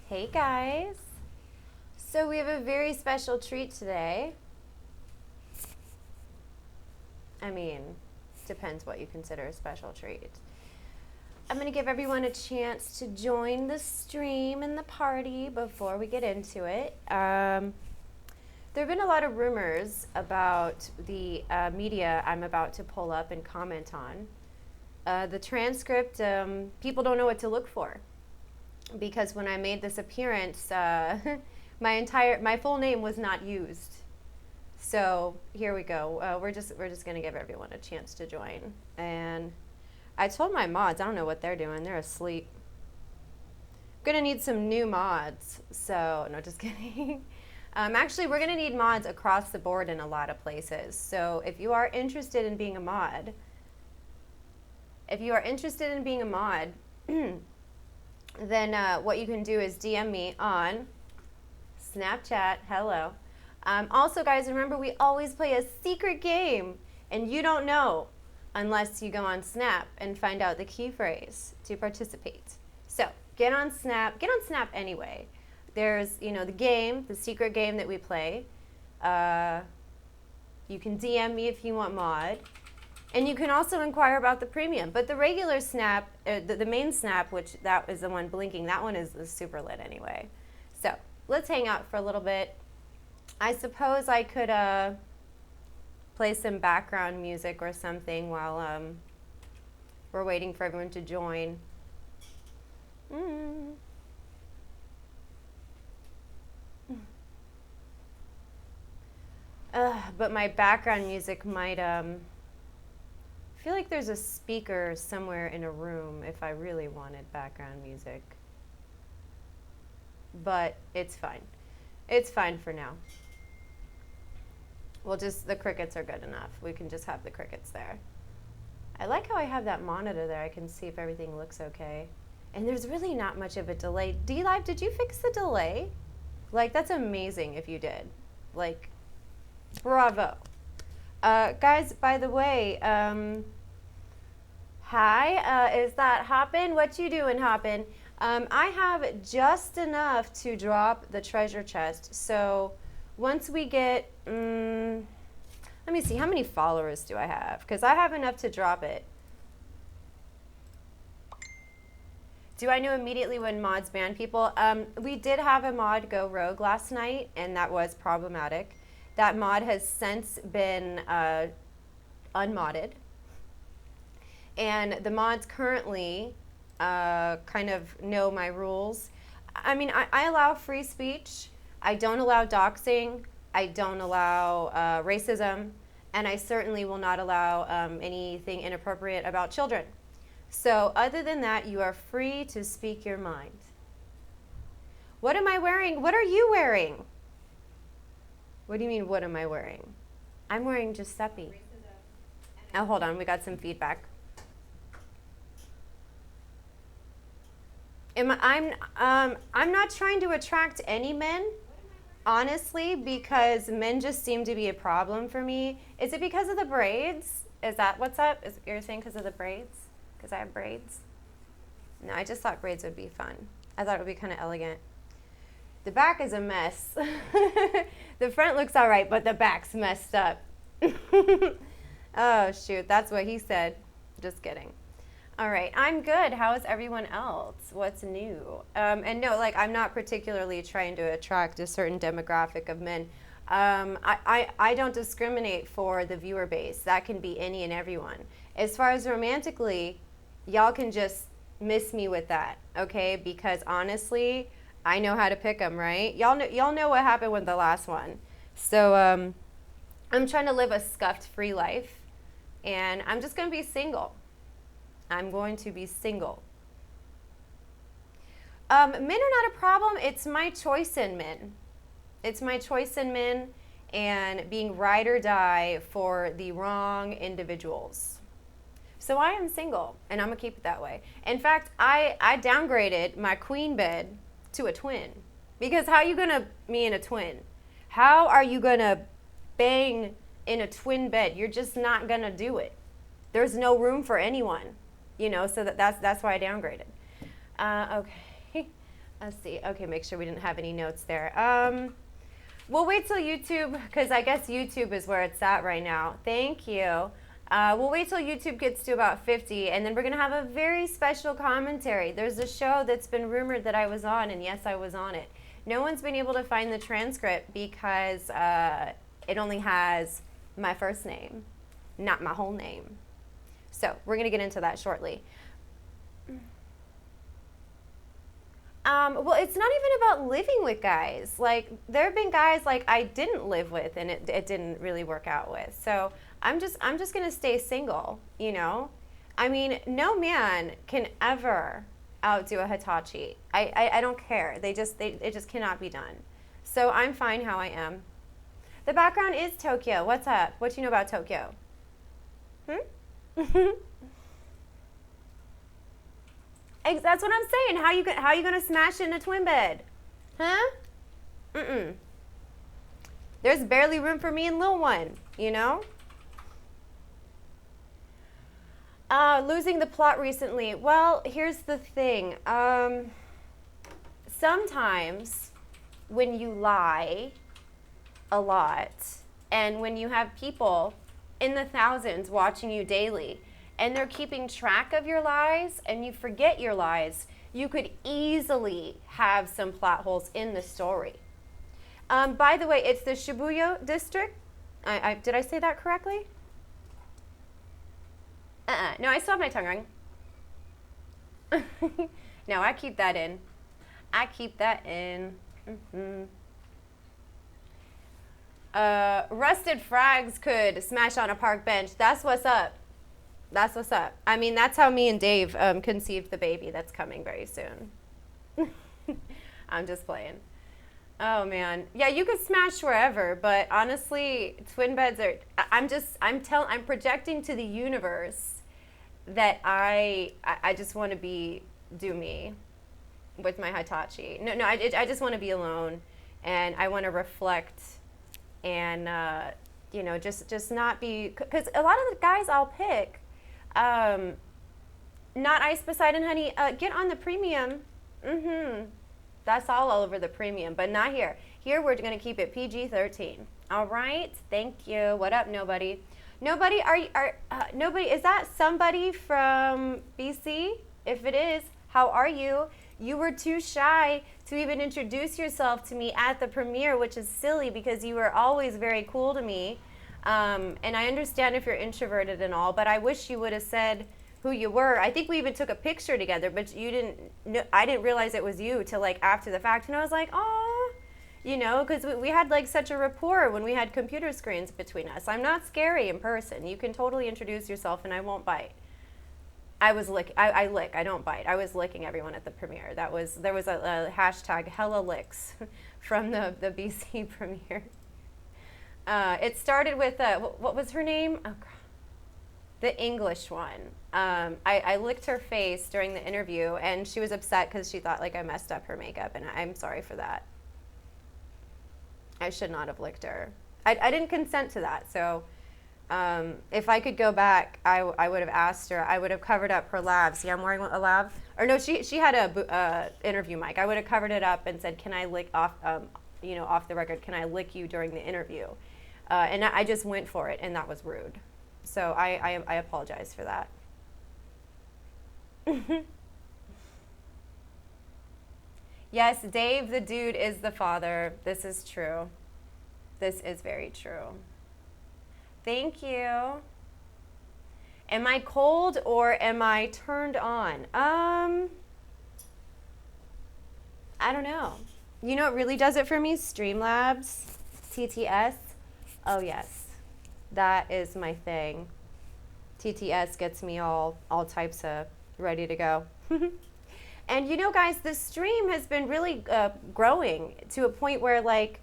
Hey guys. So we have a very special treat today. I mean, depends what you consider a special treat. I'm going to give everyone a chance to join the stream and the party before we get into it. There have been a lot of rumors about the media I'm about to pull up and comment on. The transcript, people don't know what to look for. Because when I made this appearance, my full name was not used. So here we go. We're just gonna give everyone a chance to join. And I told my mods, I don't know what they're doing. They're asleep. I'm gonna need some new mods. So no, just kidding. Actually, we're gonna need mods across the board in a lot of places. So if you are interested in being a mod, then what you can do is DM me on Snapchat. Hello. Also, guys, remember we always play a secret game, and you don't know unless you go on Snap and find out the key phrase to participate. So get on Snap anyway. There's, the game, the secret game that we play. You can DM me if you want mod. And you can also inquire about the premium. But the regular Snap, the main Snap, which that is the one blinking, that one is super lit anyway. So let's hang out for a little bit. I suppose I could play some background music or something while we're waiting for everyone to join. But my background music might... I feel like there's a speaker somewhere in a room if I really wanted background music. But it's fine. It's fine for now. The crickets are good enough. We can just have the crickets there. I like how I have that monitor there. I can see if everything looks okay. And there's really not much of a delay. D-Live, did you fix the delay? That's amazing if you did. Bravo. Guys, by the way, hi, is that Hoppin? What you doing, Hoppin? I have just enough to drop the treasure chest. So once we get, let me see, how many followers do I have? Because I have enough to drop it. Do I know immediately when mods ban people? We did have a mod go rogue last night, and that was problematic. That mod has since been unmodded. And the mods currently kind of know my rules. I mean, I allow free speech. I don't allow doxing. I don't allow racism. And I certainly will not allow anything inappropriate about children. So other than that, you are free to speak your mind. What am I wearing? What are you wearing? What do you mean, what am I wearing? I'm wearing Giuseppe. Oh, hold on. We got some feedback. I'm not trying to attract any men, honestly, because men just seem to be a problem for me. Is it because of the braids? Is that what's up? You're saying because of the braids? Because I have braids? No, I just thought braids would be fun. I thought it would be kind of elegant. The back is a mess. The front looks all right, but the back's messed up. Oh, shoot. That's what he said. Just kidding. All right. I'm good. How is everyone else? What's new? And no, I'm not particularly trying to attract a certain demographic of men. I don't discriminate for the viewer base. That can be any and everyone. As far as romantically, y'all can just miss me with that, okay? Because honestly, I know how to pick them, right? Y'all know what happened with the last one. So I'm trying to live a scuffed-free life, and I'm just going to be single. I'm going to be single. Men are not a problem. It's my choice in men. It's my choice in men and being ride or die for the wrong individuals. So I am single, and I'm going to keep it that way. In fact, I downgraded my queen bed to a twin. Because how are you going to me in a twin? How are you going to bang in a twin bed? You're just not going to do it. There's no room for anyone, so that's why I downgraded. Okay. Let's see. Okay, make sure we didn't have any notes there. We'll wait till YouTube, because I guess YouTube is where it's at right now. Thank you. We'll wait till YouTube gets to about 50, and then we're going to have a very special commentary. There's a show that's been rumored that I was on, and yes, I was on it. No one's been able to find the transcript because it only has my first name, not my whole name. So we're going to get into that shortly. Well, it's not even about living with guys. Like, there have been guys like I didn't live with and it didn't really work out with. So I'm just gonna stay single, you know? I mean, no man can ever outdo a Hitachi. I don't care. It just cannot be done. So I'm fine how I am. The background is Tokyo. What's up? What do you know about Tokyo? That's what I'm saying. How you gonna smash it in a twin bed? Huh? There's barely room for me and Lil One, you know? Losing the plot recently. Well, here's the thing. Sometimes when you lie a lot and when you have people in the thousands watching you daily, and they're keeping track of your lies and you forget your lies, you could easily have some plot holes in the story. By the way, it's the Shibuya district. Did I say that correctly? No, I still have my tongue ring. No, I keep that in. I keep that in. Rusted frags could smash on a park bench. That's what's up. That's what's up. I mean, that's how me and Dave conceived the baby that's coming very soon. I'm just playing. Oh, man. Yeah, you could smash wherever, but honestly, twin beds are... I'm projecting to the universe that I just want to do me with my Hitachi. No, I just want to be alone, and I want to reflect and, just not be... Because a lot of the guys I'll pick... not Ice Poseidon, honey. Get on the premium. That's all over the premium, but not here. Here we're going to keep it PG-13. All right. Thank you. What up, nobody? Nobody? Nobody? Is that somebody from BC? If it is, how are you? You were too shy to even introduce yourself to me at the premiere, which is silly because you were always very cool to me. And I understand if you're introverted and all, but I wish you would have said who you were. I think we even took a picture together, but you didn't. I didn't realize it was you till like after the fact, and I was like, oh, because we had like such a rapport when we had computer screens between us. I'm not scary in person. You can totally introduce yourself, and I won't bite. I lick. I don't bite. I was licking everyone at the premiere. There was a hashtag hella licks from the BC premiere. It started with, what was her name? Oh, God. The English one. I licked her face during the interview, and she was upset because she thought like I messed up her makeup, and I'm sorry for that. I should not have licked her. I didn't consent to that, so if I could go back, I would have asked her. I would have covered up her lav. See, I'm wearing a lav. Or no, she had a interview mic. I would have covered it up and said, can I lick off, off the record, can I lick you during the interview? And I just went for it, and that was rude. So I apologize for that. Yes, Dave the dude is the father. This is true. This is very true. Thank you. Am I cold or am I turned on? I don't know. You know what really does it for me? Streamlabs, TTS. Oh yes, that is my thing. TTS gets me all types of ready to go. And guys, the stream has been really growing to a point where like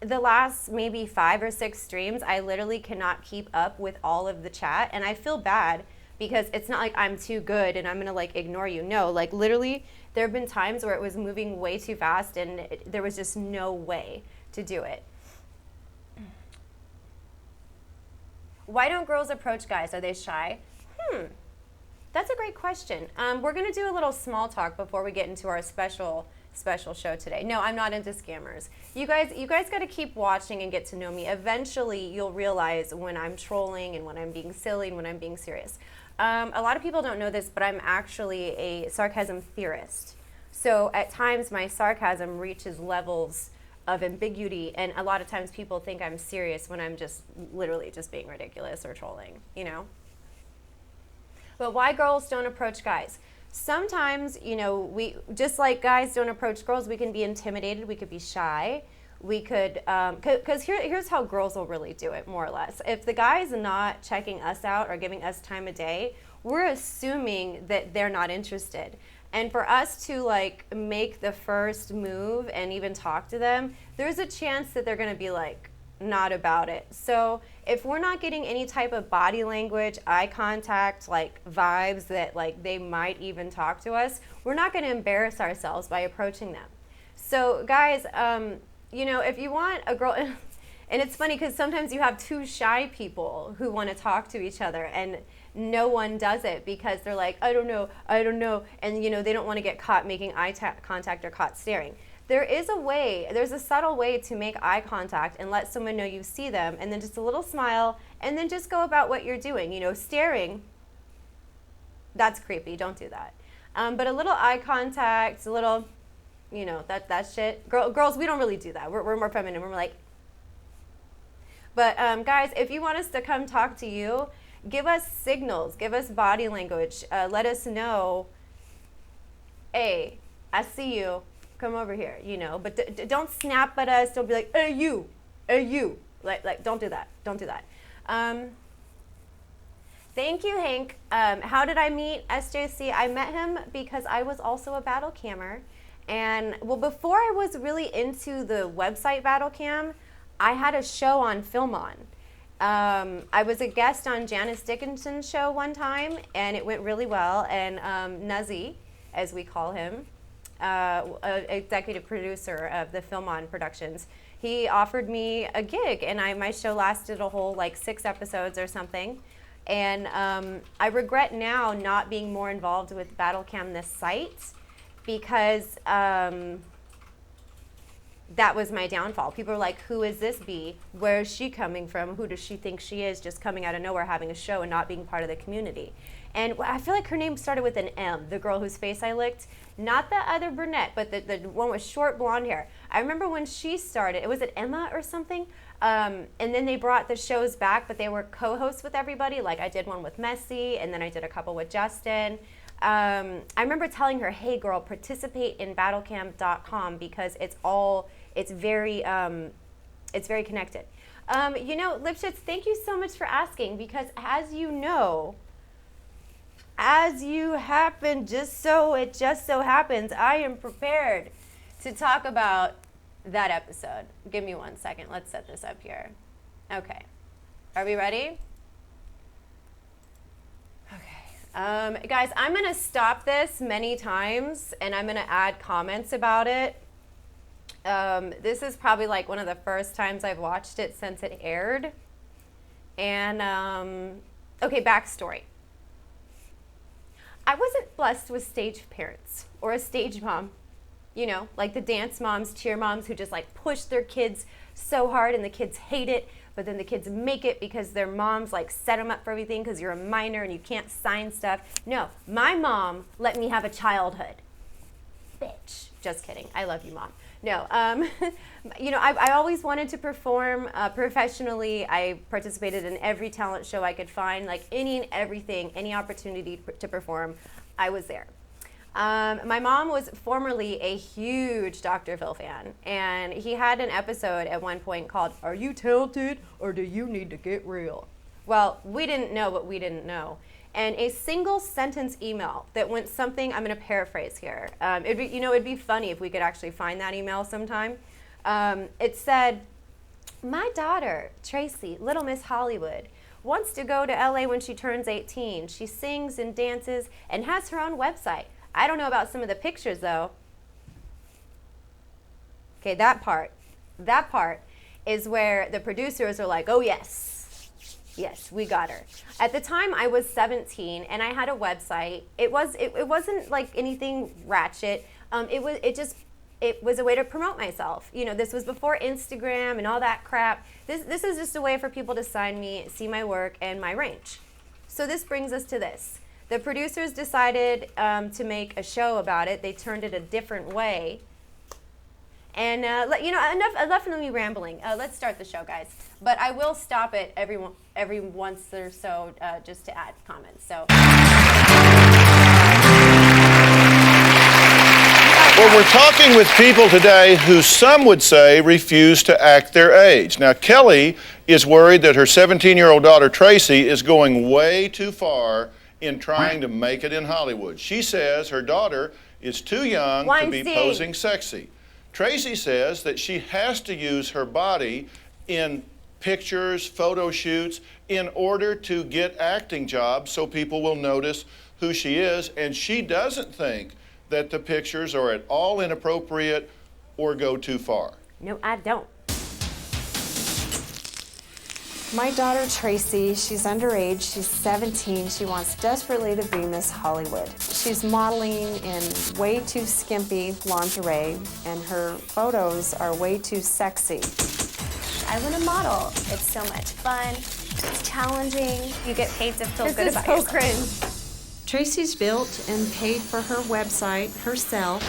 the last maybe 5 or 6 streams, I literally cannot keep up with all of the chat, and I feel bad because it's not like I'm too good and I'm gonna like ignore you. No, like literally there have been times where it was moving way too fast and there was just no way to do it. Why don't girls approach guys? Are they shy? That's a great question. We're going to do a little small talk before we get into our special show today. No, I'm not into scammers. You guys got to keep watching and get to know me. Eventually, you'll realize when I'm trolling and when I'm being silly and when I'm being serious. A lot of people don't know this, but I'm actually a sarcasm theorist. So at times, my sarcasm reaches levels of ambiguity, and a lot of times people think I'm serious when I'm just literally just being ridiculous or trolling, you know? But why girls don't approach guys? Sometimes, you know, we just like guys don't approach girls, we can be intimidated, we could be shy. We could, because here's how girls will really do it, more or less. If the guy's not checking us out or giving us time of day, we're assuming that they're not interested. And for us to like make the first move and even talk to them, there's a chance that they're going to be like, not about it. So if we're not getting any type of body language, eye contact, like vibes that like they might even talk to us, we're not going to embarrass ourselves by approaching them. So guys, you know, if you want a girl, and it's funny because sometimes you have two shy people who want to talk to each other and no one does it because they're like, I don't know. And you know, they don't want to get caught making eye contact or caught staring. There is a way, there's a subtle way to make eye contact and let someone know you see them, and then just a little smile, and then just go about what you're doing. You know, staring, that's creepy, don't do that. But a little eye contact, a little, you know, that shit. Girls, we don't really do that. We're more feminine, we're like. But guys, if you want us to come talk to you, give us signals, give us body language, let us know, hey, I see you. Come over here, you know, but don't snap at us. Don't be like, hey, you, like, don't do that. Don't do that. Thank you, Hank. How did I meet SJC? I met him because I was also a battle cammer. And well, before I was really into the website battle cam, I had a show on Film On. I was a guest on Janice Dickinson's show one time, and it went really well. And Nuzzy, as we call him, executive producer of the Film On Productions, he offered me a gig, and my show lasted a whole like 6 episodes or something. And I regret now not being more involved with Battlecam, this site, because that was my downfall. People are like, who is this bee? Where is she coming from? Who does she think she is, just coming out of nowhere having a show and not being part of the community? And I feel like her name started with an M, the girl whose face I licked. Not the other brunette, but the one with short blonde hair. I remember when she started, was it Emma or something? And then they brought the shows back, but they were co-hosts with everybody. Like I did one with Messi, and then I did a couple with Justin. I remember telling her, hey girl, participate in battlecamp.com because it's very connected. You know, Lipschitz, thank you so much for asking, because as you know, as you happen, it just so happens, I am prepared to talk about that episode. Give me 1 second. Let's set this up here. Okay. Are we ready? Okay. Guys, I'm going to stop this many times, and I'm going to add comments about it. This is probably like one of the first times I've watched it since it aired. And, okay, backstory. I wasn't blessed with stage parents or a stage mom, you know, like the dance moms, cheer moms who just like push their kids so hard and the kids hate it, but then the kids make it because their moms like set them up for everything because you're a minor and you can't sign stuff. No, my mom let me have a childhood. Bitch. Just kidding. I love you, Mom. No, you know, I always wanted to perform professionally. I participated in every talent show I could find, like any and everything, any opportunity to perform, I was there. My mom was formerly a huge Dr. Phil fan, and he had an episode at one point called, Are You Talented or Do You Need to Get Real? Well, we didn't know what we didn't know. And a single sentence email that went something, I'm going to paraphrase here. It'd be funny if we could actually find that email sometime. It said, my daughter, Tracy, Little Miss Hollywood, wants to go to LA when she turns 18. She sings and dances and has her own website. I don't know about some of the pictures though. Okay, that part is where the producers are like, oh yes, Yes, we got her. At the time, I was 17, and I had a website. It wasn't like anything ratchet. It was a way to promote myself. You know, this was before Instagram and all that crap. This is just a way for people to sign me, see my work and my range. So this brings us to this. The producers decided to make a show about it. They turned it a different way. And enough of me rambling. Let's start the show, guys. But I will stop it every once or so just to add comments. So. Well, we're talking with people today who some would say refuse to act their age. Now, Kelly is worried that her 17-year-old daughter, Tracy, is going way too far in trying to make it in Hollywood. She says her daughter is too young to be posing sexy. Tracy says that she has to use her body in pictures, photo shoots, in order to get acting jobs so people will notice who she is, and she doesn't think that the pictures are at all inappropriate or go too far. No, I don't. My daughter Tracy, she's underage, she's 17, she wants desperately to be Miss Hollywood. She's modeling in way too skimpy lingerie, and her photos are way too sexy. I want to model. It's so much fun, it's challenging, you get paid to feel good about yourself. This is so cringe. Tracy's built and paid for her website herself.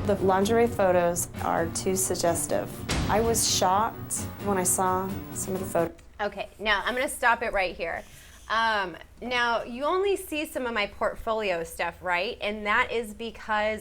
The lingerie photos are too suggestive. I was shocked when I saw some of the photos. Okay, now I'm gonna stop it right here. Now, you only see some of my portfolio stuff, right? And that is because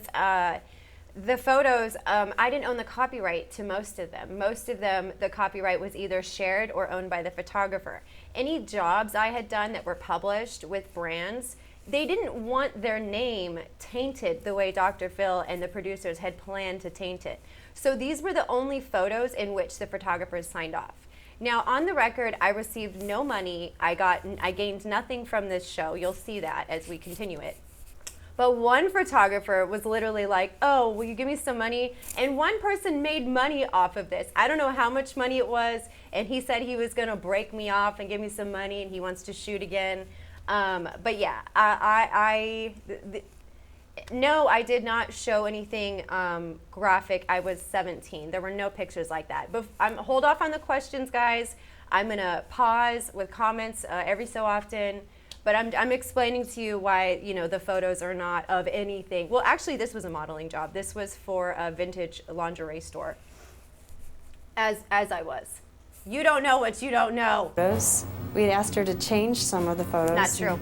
the photos, I didn't own the copyright to most of them. Most of them, the copyright was either shared or owned by the photographer. Any jobs I had done that were published with brands, they didn't want their name tainted the way Dr. Phil and the producers had planned to taint it. So these were the only photos in which the photographers signed off. Now, on the record, I received no money. I gained nothing from this show. You'll see that as we continue it. But one photographer was literally like, oh, will you give me some money? And one person made money off of this. I don't know how much money it was, and he said he was gonna break me off and give me some money, and he wants to shoot again. But yeah, no, I did not show anything graphic. I was 17. There were no pictures like that. But hold off on the questions, guys. I'm gonna pause with comments every so often. But I'm explaining to you why the photos are not of anything. Well, actually, this was a modeling job. This was for a vintage lingerie store. As I was. You don't know what you don't know. We had asked her to change some of the photos. Not true.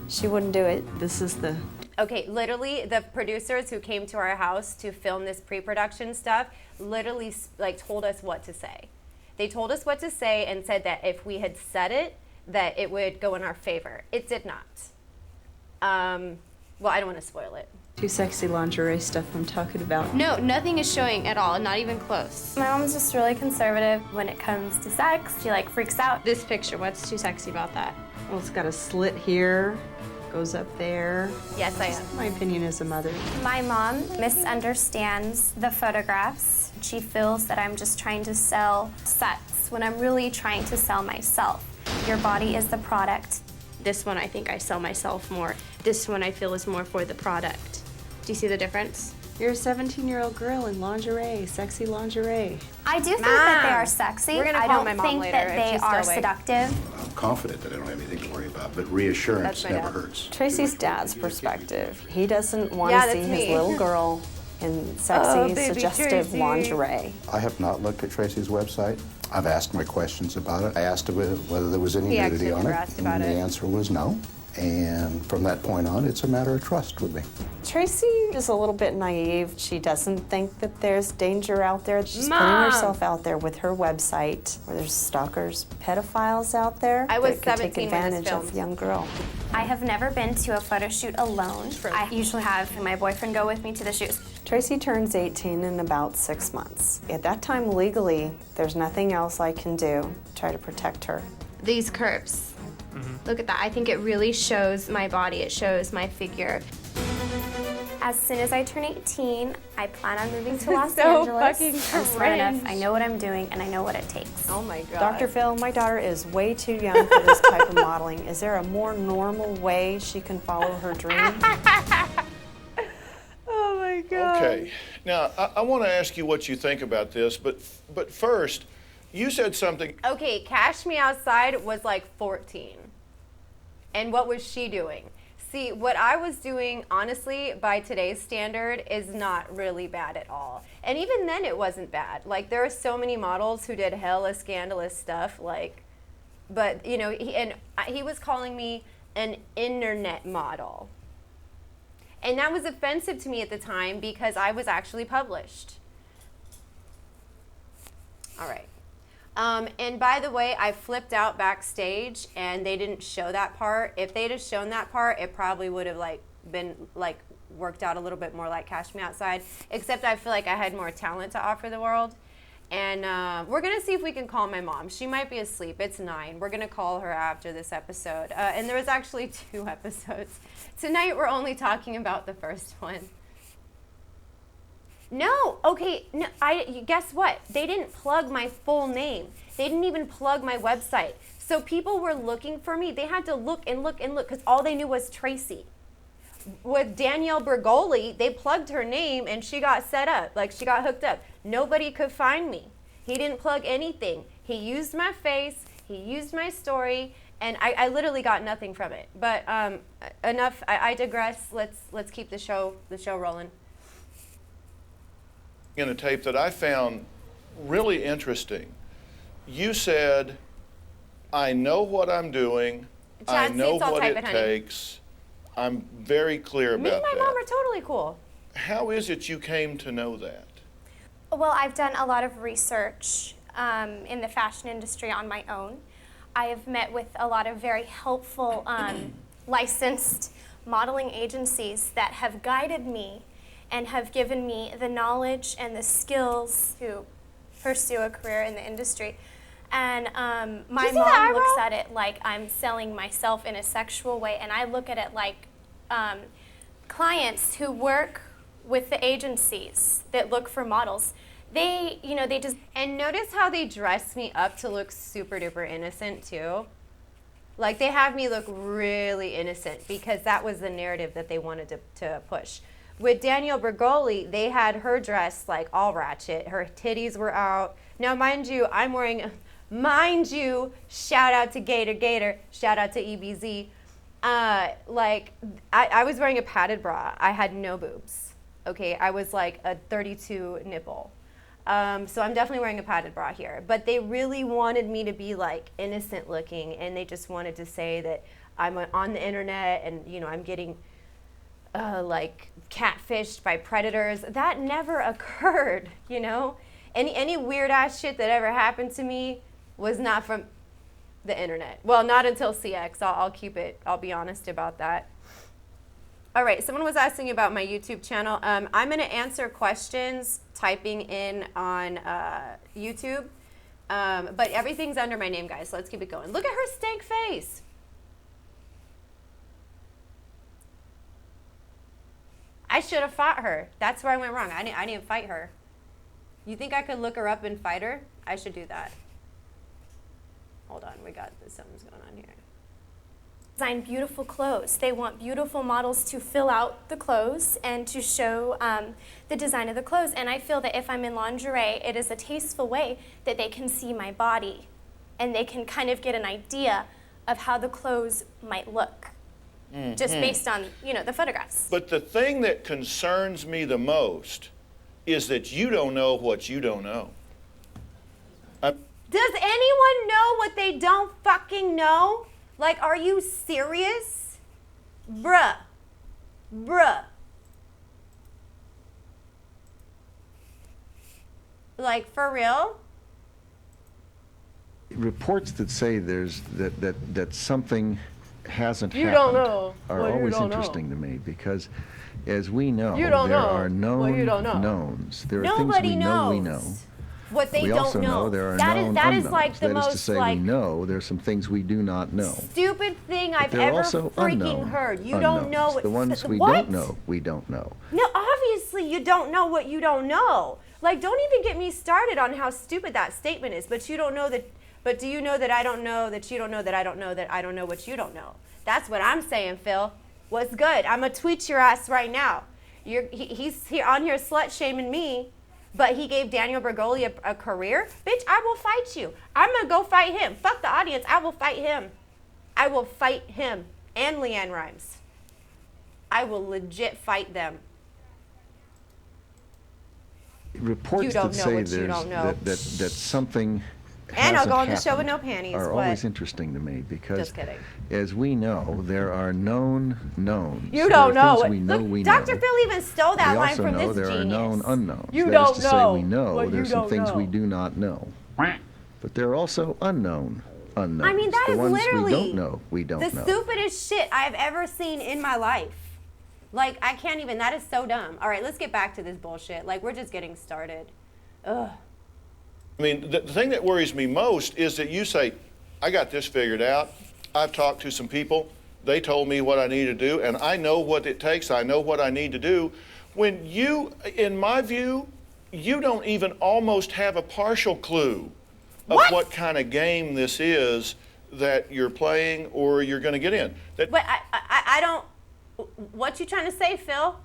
She wouldn't do it. This is the... Okay, literally, the producers who came to our house to film this pre-production stuff literally told us what to say. They told us what to say and said that if we had said it, that it would go in our favor. It did not. Well, I don't want to spoil it. Too sexy lingerie stuff I'm talking about. No, nothing is showing at all, not even close. My mom's just really conservative when it comes to sex. She freaks out. This picture, what's too sexy about that? Well, it's got a slit here, goes up there. Yes, I am. My opinion as a mother. My mom misunderstands the photographs. She feels that I'm just trying to sell sets when I'm really trying to sell myself. Your body is the product. This one, I think I sell myself more. This one I feel is more for the product. Do you see the difference? You're a 17-year-old girl in lingerie, sexy lingerie. I do think that they are sexy. We're gonna I call don't my mom think later that if they she's are still awake. seductive. I'm confident that I don't have anything to worry about, but reassurance my never dad. hurts. Tracy's dad's perspective. He doesn't want Yeah, to see that's his me. little girl in sexy, baby suggestive Tracy. lingerie. I have not looked at Tracy's website. I've asked my questions about it. I asked her whether there was any He actually nudity on never it, asked about and the it. answer was no. And from that point on, it's a matter of trust with me. Tracy is a little bit naive. She doesn't think that there's danger out there. She's Mom! putting herself out there with her website where there's stalkers, pedophiles out there I was that could take 17 when this advantage of filmed. a young girl. I have never been to a photo shoot alone. I usually have my boyfriend go with me to the shoots. Tracy turns 18 in about 6 months. At that time, legally, there's nothing else I can do to try to protect her. These curves. Look at that. I think it really shows my body. It shows my figure. As soon as I turn 18, I plan on moving to Los so Angeles. fucking I'm smart enough. cringe. I know what I'm doing, and I know what it takes. Oh my God. Dr. Phil, my daughter is way too young for this type of modeling. Is there a more normal way she can follow her dream? Oh my God. Okay. Now, I want to ask you what you think about this, but first, you said something. Okay, Cash Me Outside was like 14. And what was she doing? See, what I was doing, honestly, by today's standard, is not really bad at all. And even then, it wasn't bad. Like, there are so many models who did hella scandalous stuff, like, but, you know, he was calling me an internet model. And that was offensive to me at the time because I was actually published. All right. And by the way, I flipped out backstage and they didn't show that part. If they'd have shown that part, it probably would have like been like worked out a little bit more like Cash Me Outside, except I feel like I had more talent to offer the world. And we're gonna see if we can call my mom. She might be asleep. It's 9. We're gonna call her after this episode. And there was actually 2 episodes. Tonight we're only talking about the first one. No, okay, no, guess what? They didn't plug my full name. They didn't even plug my website. So people were looking for me. They had to look and look and look because all they knew was Tracy. With Danielle Bergoli, they plugged her name and she got set up, like she got hooked up. Nobody could find me. He didn't plug anything. He used my face, he used my story, and I literally got nothing from it. But enough, I digress. Let's keep the show rolling. In a tape that I found really interesting. You said, I know what I'm doing, I Chad, know see, I'll what type it it, honey. takes. I'm very clear Me about and my that. mom are totally cool. How is it you came to know that? Well, I've done a lot of research in the fashion industry on my own. I have met with a lot of very helpful licensed modeling agencies that have guided me and have given me the knowledge and the skills to pursue a career in the industry. And my see that mom looks eyebrow? at it like I'm selling myself in a sexual way, and I look at it like clients who work with the agencies that look for models. They just. And notice how they dress me up to look super duper innocent too. Like they have me look really innocent because that was the narrative that they wanted to push. With Danielle Bergoli, they had her dressed like all ratchet. Her titties were out. Now, mind you, shout out to Gator, shout out to EBZ. Like, I was wearing a padded bra. I had no boobs. Okay, I was like a 32 nipple. So I'm definitely wearing a padded bra here. But they really wanted me to be like innocent looking, and they just wanted to say that I'm on the internet and, you know, I'm getting like catfished by predators. That never occurred, you know? Any weird ass shit that ever happened to me was not from the internet. Well, not until CX. I'll be honest about that. All right, someone was asking about my YouTube channel. I'm gonna answer questions typing in on YouTube, but everything's under my name, guys, so let's keep it going. Look at her stank face. I should have fought her. That's where I went wrong. I didn't fight her. You think I could look her up and fight her? I should do that. Hold on, we got this. Something's going on here. Design beautiful clothes. They want beautiful models to fill out the clothes and to show the design of the clothes. And I feel that if I'm in lingerie, it is a tasteful way that they can see my body and they can kind of get an idea of how the clothes might look. Just based on, the photographs. But the thing that concerns me the most is that you don't know what you don't know. Does anyone know what they don't fucking know? Like, are you serious? Bruh. Like, for real? Reports that say that something hasn't You happened don't know. are Well, you always don't know. interesting to me because, as we know, You don't there know. are known Well, you don't know. knowns. There are Nobody things we know we know, knows. what they We don't also know there are that known that is unknowns. like the That is to most say, like we know there's some things we do not know. stupid thing I've There are ever also freaking unknown heard. You don't know unknowns. what The ones we what? don't know, we don't know. No, obviously you don't know what you don't know. Like, don't even get me started on how stupid that statement is. But you don't know that. But do you know that I don't know that you don't know that I don't know that I don't know what you don't know? That's what I'm saying, Phil. What's good? I'm gonna tweet your ass right now. He's here on here slut shaming me, but he gave Daniel Bergoli a career. Bitch, I will fight you. I'm gonna go fight him. Fuck the audience. I will fight him. I will fight him and Leanne Rimes. I will legit fight them. Reports You don't that know say what you there's don't know. that something And I'll hasn't go on the show with happened no panties. are What? always interesting to me because, Just kidding. as we know, there are known knowns. You There are don't know. things we know Look, we Dr. know. Phil even stole that We line also from know this there genius. are known unknowns. You That don't is to say, know we know what you there's some don't things we know. do not know. But there are also unknowns. I mean, that the is ones literally we don't know, we don't the know. stupidest shit I've ever seen in my life. Like, I can't even, that is so dumb. All right, let's get back to this bullshit. Like, we're just getting started. Ugh. I mean, the thing that worries me most is that you say, I got this figured out. I've talked to some people. They told me what I need to do, and I know what it takes. I know what I need to do. When you, in my view, you don't even almost have a partial clue of what kind of game this is that you're playing or you're going to get in. That, But I don't, what you trying to say, Phil?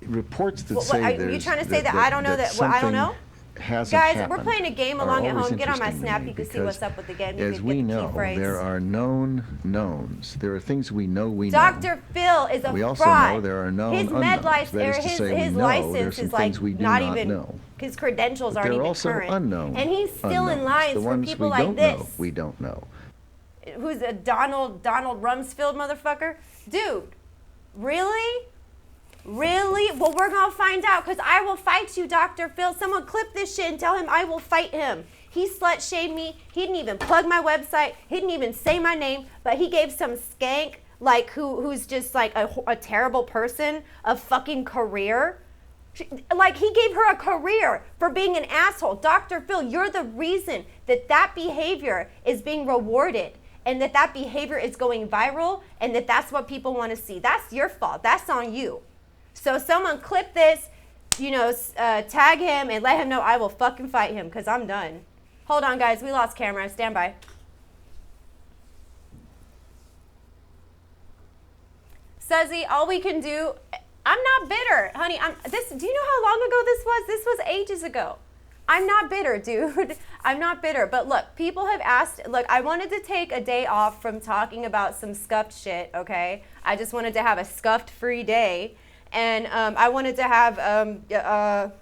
Reports that What, say are there's you trying to say that I don't know that, well, I don't know? hasn't Guys, happened we're playing a game are along at always home. Get on my interesting to Snap. me You can see because what's up with the game. You as can we get the key know, phrase. there are known knowns. There are things we know we know. Dr. Phil is a We also fraud. know there are known his unknowns. med license, That is or to his, say, we his know license there's some is like things we do not not even, know. his credentials aren't There are even also current. unknown And he's still in unknowns. lines The for ones people we like don't this. know, we don't know. Who's a Donald Rumsfeld motherfucker? Dude, really? Really? Well, we're going to find out because I will fight you, Dr. Phil. Someone clip this shit and tell him I will fight him. He slut shamed me. He didn't even plug my website. He didn't even say my name, but he gave some skank like who's just like a terrible person a fucking career. Like, he gave her a career for being an asshole. Dr. Phil, you're the reason that that behavior is being rewarded and that that behavior is going viral and that that's what people want to see. That's your fault. That's on you. So someone clip this, tag him and let him know I will fucking fight him because I'm done. Hold on, guys. We lost camera. Stand by. Suzy, all we can do, I'm not bitter, honey. Do you know how long ago this was? This was ages ago. I'm not bitter, dude. I'm not bitter. But look, people have asked, look, I wanted to take a day off from talking about some scuffed shit, okay? I just wanted to have a scuffed-free day. And I wanted to have a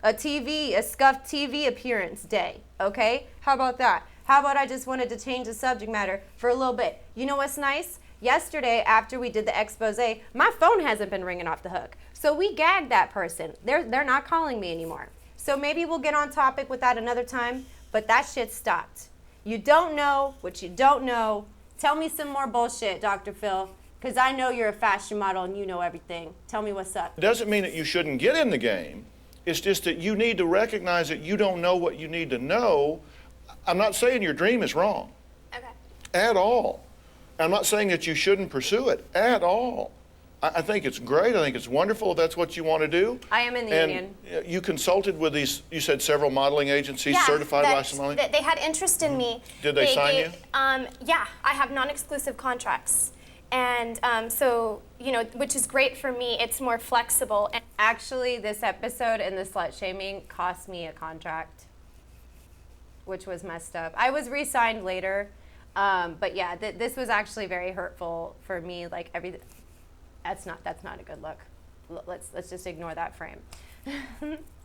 scuffed TV appearance day, okay? How about that? How about I just wanted to change the subject matter for a little bit? You know what's nice? Yesterday, after we did the expose, my phone hasn't been ringing off the hook. So we gagged that person. They're not calling me anymore. So maybe we'll get on topic with that another time, but that shit stopped. You don't know what you don't know. Tell me some more bullshit, Dr. Phil. Because I know you're a fashion model and you know everything. Tell me what's up. It doesn't mean that you shouldn't get in the game. It's just that you need to recognize that you don't know what you need to know. I'm not saying your dream is wrong. Okay. At all. I'm not saying that you shouldn't pursue it at all. I think it's great. I think it's wonderful if that's what you want to do. I am in the union. You consulted with these, you said several modeling agencies, Yeah, certified licensed modeling? they had interest in me. Did they sign you? Yeah, I have non-exclusive contracts. And so, which is great for me. It's more flexible. And Actually, this episode and the slut shaming cost me a contract, which was messed up. I was re-signed later, but yeah, this was actually very hurtful for me. Like that's not a good look. Let's just ignore that frame.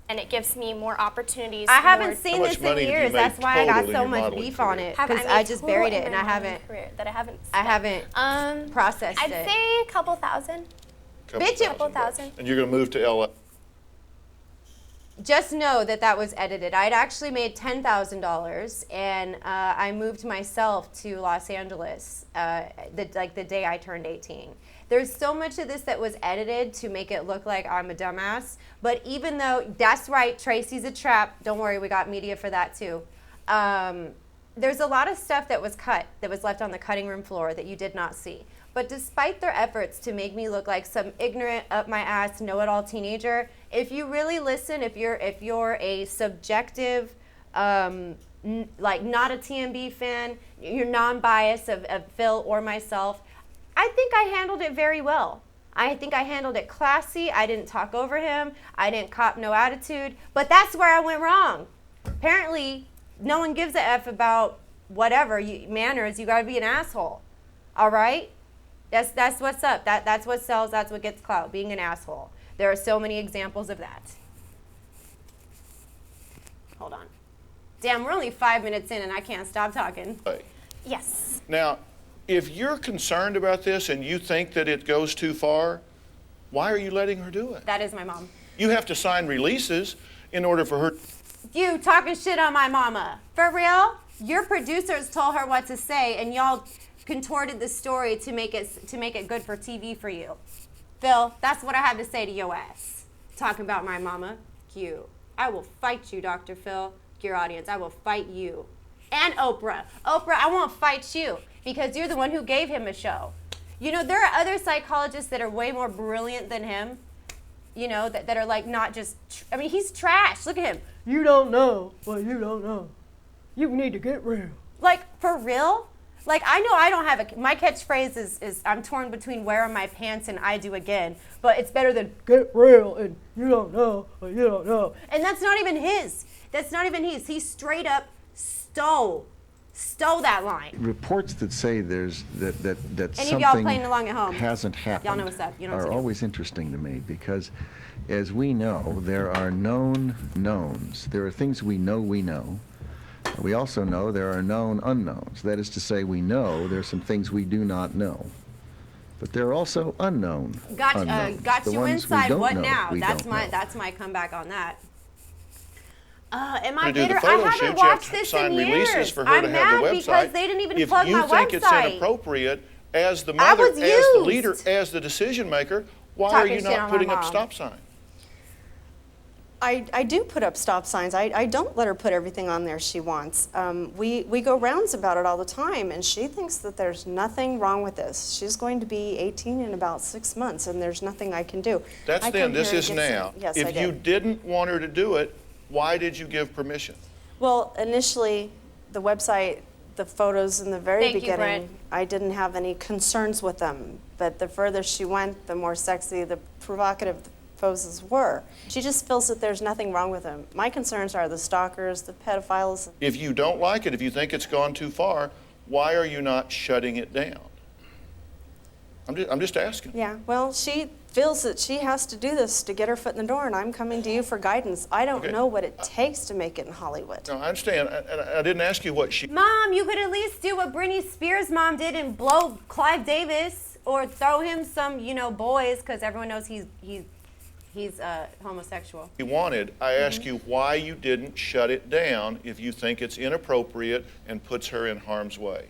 and it gives me more opportunities. I haven't more- seen How much this money in have you years. made That's why I got total in so your much modeling beef on career? it Have because made I just total buried in it and my I modeling haven't career that I haven't. I haven't processed I'd it. say a couple thousand. Couple Bitch, thousand couple bucks. thousand. And you're going to move to LA? just know that that was edited. I'd actually made $10,000, and I moved myself to Los Angeles the day I turned 18. There's so much of this that was edited to make it look like I'm a dumbass. But even though, that's right, Tracy's a trap. Don't worry, we got media for that too. There's a lot of stuff that was cut, that was left on the cutting room floor that you did not see. But despite their efforts to make me look like some ignorant, up-my-ass, know-it-all teenager, if you really listen, if you're a subjective, like not a TMB fan, you're non-biased of Phil or myself, I think I handled it very well. I think I handled it classy. I didn't talk over him. I didn't cop no attitude. But that's where I went wrong. Apparently, no one gives a F about whatever manners. You gotta be an asshole. All right? That's what's up. That's what sells. That's what gets clout. Being an asshole. There are so many examples of that. Hold on. Damn, we're only 5 minutes in and I can't stop talking. Yes. Now, if you're concerned about this and you think that it goes too far, why are you letting her do it? That is my mom. You have to sign releases in order for her. You talking shit on my mama. For real? Your producers told her what to say and y'all contorted the story to make it good for TV for you. Phil, that's what I have to say to your ass. Talking about my mama. You. I will fight you, Dr. Phil. Your audience, I will fight you. And Oprah. Oprah, I won't fight you because you're the one who gave him a show. You know, there are other psychologists that are way more brilliant than him, you know, that are like not just, I mean, he's trash. Look at him. You don't know what you don't know. You need to get real. Like, for real? Like, I know I don't have my catchphrase is I'm torn between wear my pants and I do again, but it's better than get real and you don't know what you don't know. And that's not even his. That's not even his. He straight up stole that line. Reports that say there's that Any of y'all something playing along at home? hasn't happened Y'all know what's up. You know what are to do. always interesting to me because, as we know, there are known knowns. There are things we know we know. We also know there are known unknowns. That is to say, we know there's some things we do not know. But there are also unknown unknowns. Got The you ones we inside. don't What know, now? we don't know. That's my comeback on that. Am I To do the bitter? I photo haven't shoot, you have watched to this sign in releases years. for her I'm to have the mad website. because they didn't even plug my If you think it's website. inappropriate, as the mother, was as the used. leader, as the decision maker, why are Talking you shit on not my putting up mom. stop signs? I do put up stop signs. I don't let her put everything on there she wants. We go rounds about it all the time, and she thinks that there's nothing wrong with this. She's going to be 18 in about 6 months, and there's nothing I can do. That's I then, come this here is and get now. some- Yes, I If you did. didn't want her to do it, why did you give permission? Well, initially, the website, the photos in the very Thank you, beginning, Brent. I didn't have any concerns with them. But the further she went, the more sexy, the provocative the poses were. She just feels that there's nothing wrong with them. My concerns are the stalkers, the pedophiles. If you don't like it, if you think it's gone too far, why are you not shutting it down? I'm just asking. Yeah, well, she feels that she has to do this to get her foot in the door, and I'm coming to you for guidance. I don't Okay. know what it takes to make it in Hollywood. No, I understand. I didn't ask you what she. Mom, you could at least do what Britney Spears' mom did and blow Clive Davis or throw him some, boys, because everyone knows he's homosexual. You wanted, I ask you why you didn't shut it down if you think it's inappropriate and puts her in harm's way.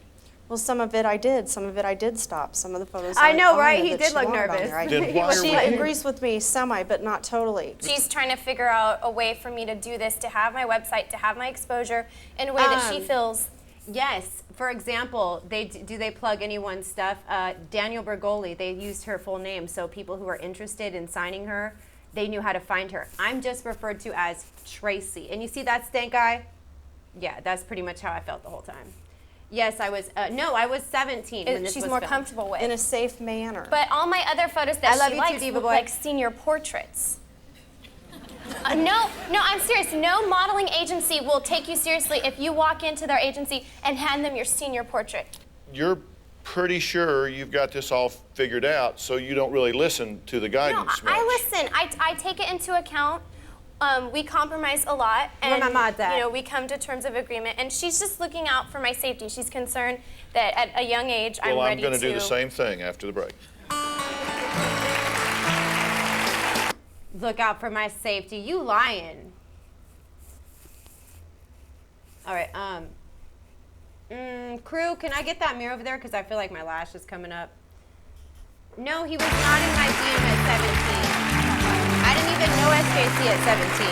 Well, some of it I did. Some of it I did stop. Some of the photos I aren't know, on right? there He that did she look wanted on nervous. there. I- Then why are She we here? agrees with me semi, but not totally. She's trying to figure out a way for me to do this, to have my website, to have my exposure in a way that she feels. Yes. For example, do they plug anyone's stuff? Daniel Bergoli, they used her full name, so people who are interested in signing her, they knew how to find her. I'm just referred to as Tracy. And you see that stank eye? Yeah, that's pretty much how I felt the whole time. Yes, I was, I was 17 when this She's was more filmed. comfortable with. In a safe manner. But all my other photos I that love she you too, likes Diva look Boy. like senior portraits. No, I'm serious. No modeling agency will take you seriously if you walk into their agency and hand them your senior portrait. You're pretty sure you've got this all figured out, so you don't really listen to the No, guidance much. I listen. I take it into account. We compromise a lot, and we come to terms of agreement. And she's just looking out for my safety. She's concerned that at a young age Well, I'm ready going to to do the same thing after the break. look out for my safety. You lying. All right, crew, can I get that mirror over there? Because I feel like my lash is coming up. No, he was not in my DM at 17. I didn't even know SJC at 17.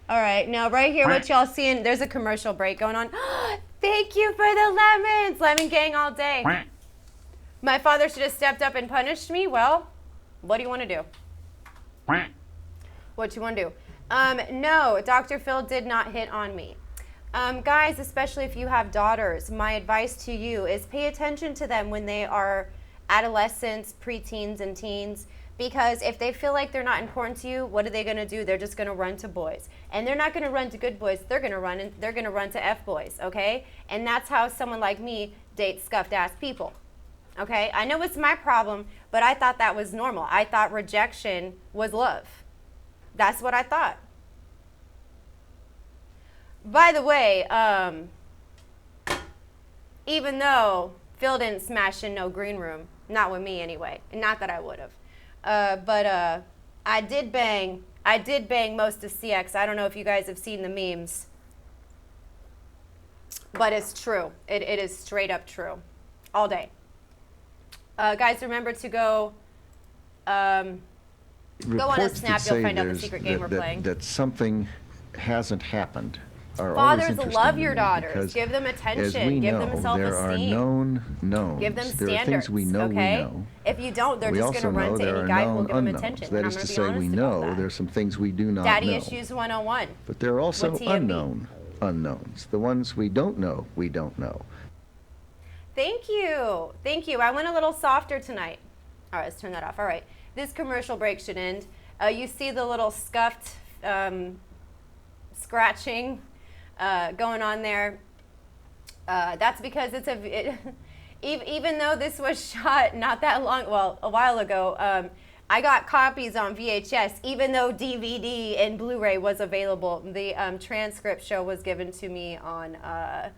All right, now right here, what y'all seeing, there's a commercial break going on. Thank you for the lemons, lemon gang all day. My father should have stepped up and punished me. Well, what do you want to do? What you want to do? No, Dr. Phil did not hit on me. Guys, especially if you have daughters, my advice to you is pay attention to them when they are adolescents, preteens, and teens. Because if they feel like they're not important to you, what are they going to do? They're just going to run to boys. And they're not going to run to good boys. They're going to run to F boys, okay? And that's how someone like me dates scuffed ass people. Okay? I know it's my problem, but I thought that was normal. I thought rejection was love. That's what I thought. By the way, even though Phil didn't smash in no green room, not with me anyway, and not that I would have, but I did bang most of CX. I don't know if you guys have seen the memes, but it's true. It is straight up true, all day. Guys, remember to go on a snap. You'll find out the secret game we're playing. That something hasn't happened. Fathers, love your daughters. Give them attention. Give them self-esteem. There are known knowns. Give them standards. There are things we know okay? we know. If you don't, they're just going to run to any guy who will give them attention. That is to say, we know there's some things we do not know. Daddy issues 101. But there are also unknown unknowns. The ones we don't know, we don't know. Thank you. Thank you. I went a little softer tonight. All right, let's turn that off. All right. This commercial break should end. You see the little scuffed scratching going on there. That's because even though this was shot not that long, well, a while ago, I got copies on VHS. Even though DVD and Blu-ray was available, the transcript show was given to me on, on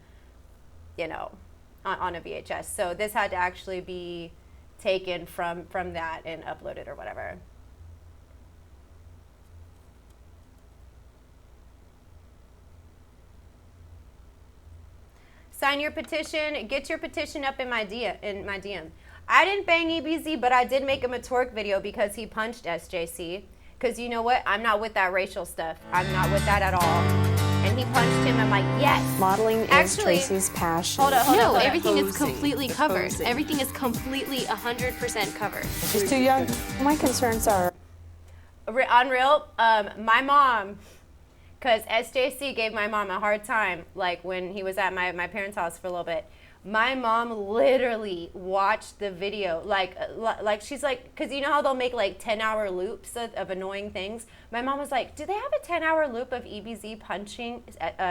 a VHS. So this had to actually be taken from that and uploaded or whatever. Sign your petition. Get your petition up in my DM. I didn't bang EBZ, but I did make him a twerk video because he punched SJC. Because you know what? I'm not with that racial stuff. I'm not with that at all. And he punched him. I'm like, yes. Modeling is Tracy's passion. Hold on. No, everything is completely covered. Everything is completely 100% covered. She's too young. My concerns are... Unreal. My mom... Because SJC gave my mom a hard time, like when he was at my parents' house for a little bit. My mom literally watched the video, like she's like, because you know how they'll make like 10-hour loops of annoying things? My mom was like, do they have a 10-hour loop of EBZ punching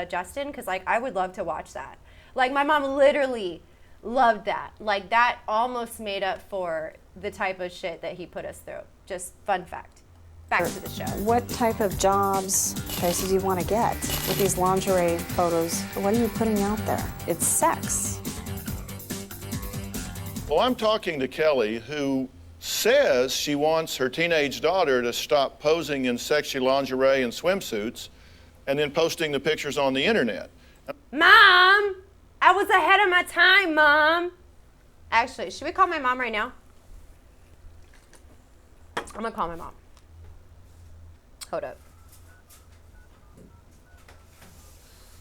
Justin? Because like, I would love to watch that. Like my mom literally loved that. Like that almost made up for the type of shit that he put us through. Just fun fact. Back to the show. What type of jobs, Tracy, do you want to get with these lingerie photos? What are you putting out there? It's sex. Well, I'm talking to Kelly, who says she wants her teenage daughter to stop posing in sexy lingerie and swimsuits and then posting the pictures on the internet. Mom! I was ahead of my time, Mom! Actually, should we call my mom right now? I'm gonna call my mom. Hold up.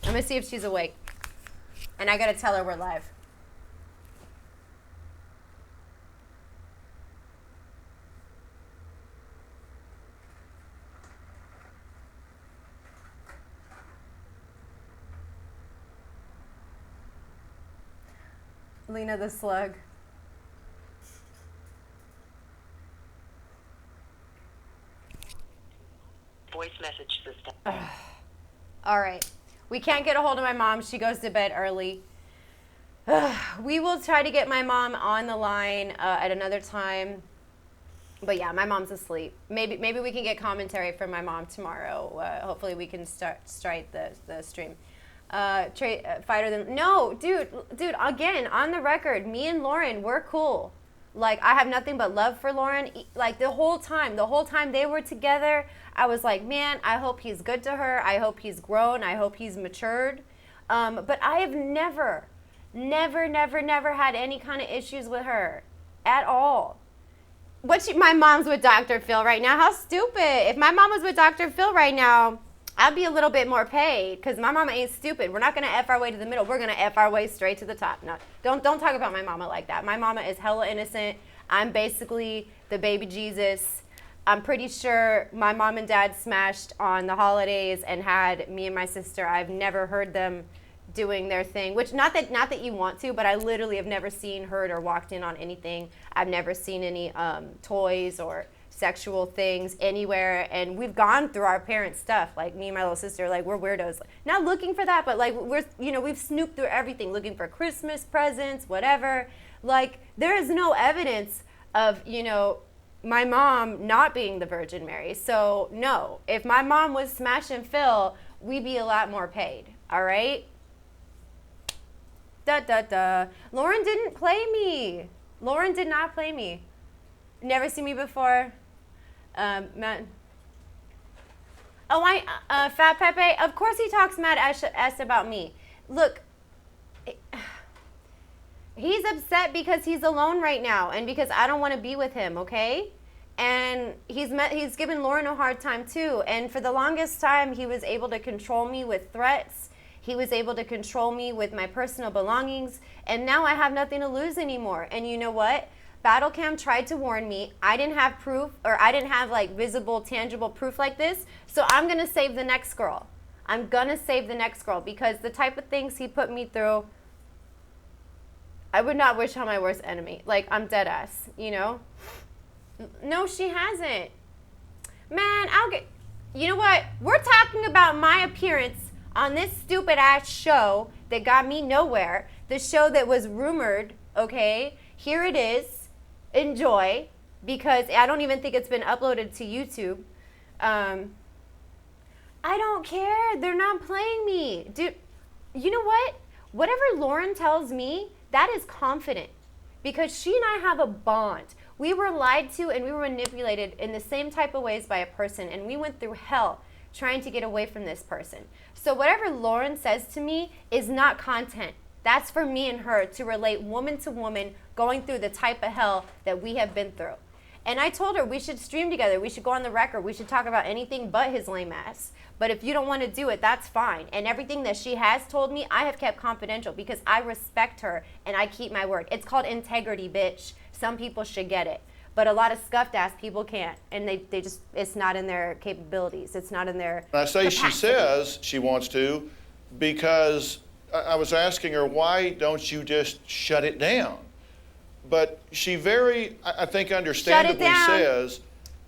I'm gonna see if she's awake. And I gotta tell her we're live. Lena the Slug. Voice message system. All right. We can't get a hold of my mom. She goes to bed early. We will try to get my mom on the line at another time. But yeah, my mom's asleep. Maybe we can get commentary from my mom tomorrow. Hopefully we can start the stream. Fighter than no, dude. Again, on the record, me and Lauren, we're cool. Like, I have nothing but love for Lauren. Like, the whole time they were together, I was like, man, I hope he's good to her. I hope he's grown. I hope he's matured. But I have never had any kind of issues with her at all. My mom's with Dr. Phil right now. How stupid. If my mom was with Dr. Phil right now, I'd be a little bit more paid because my mama ain't stupid. We're not going to F our way to the middle. We're going to F our way straight to the top. No, don't talk about my mama like that. My mama is hella innocent. I'm basically the baby Jesus. I'm pretty sure my mom and dad smashed on the holidays and had me and my sister. I've never heard them doing their thing, which not that you want to, but I literally have never seen, heard, or walked in on anything. I've never seen any toys or sexual things anywhere, and we've gone through our parents' stuff. Like, me and my little sister, like, we're weirdos. Not looking for that, but like, we've snooped through everything, looking for Christmas presents, whatever. Like, there is no evidence of, my mom not being the Virgin Mary. So no, if my mom was smashing Phil, we'd be a lot more paid. All right. Lauren didn't play me. Lauren did not play me. Never seen me before. Matt. Oh, Fat Pepe. Of course he talks mad ass about me. Look, he's upset because he's alone right now and because I don't want to be with him, okay? And he's given Lauren a hard time too. And for the longest time, he was able to control me with threats. He was able to control me with my personal belongings. And now I have nothing to lose anymore. And you know what? Battlecam tried to warn me. I didn't have proof, or I didn't have like visible, tangible proof like this. So I'm going to save the next girl. I'm going to save the next girl because the type of things he put me through, I would not wish on my worst enemy. Like, I'm dead ass, No, she hasn't. Man, you know what? We're talking about my appearance on this stupid ass show that got me nowhere. The show that was rumored, okay? Here it is. Enjoy, because I don't even think it's been uploaded to YouTube. I don't care. They're not playing me. Dude, you know what? Whatever Lauren tells me, that is confident, because she and I have a bond. We were lied to and we were manipulated in the same type of ways by a person, and we went through hell trying to get away from this person. So whatever Lauren says to me is not content. That's for me and her to relate woman to woman going through the type of hell that we have been through. And I told her we should stream together. We should go on the record. We should talk about anything but his lame ass. But if you don't want to do it, that's fine. And everything that she has told me, I have kept confidential because I respect her and I keep my word. It's called integrity, bitch. Some people should get it. But a lot of scuffed ass people can't. And they just, it's not in their capabilities. It's not in their I say capacity. She says she wants to because I was asking her, why don't you just shut it down? But she I think understandably says,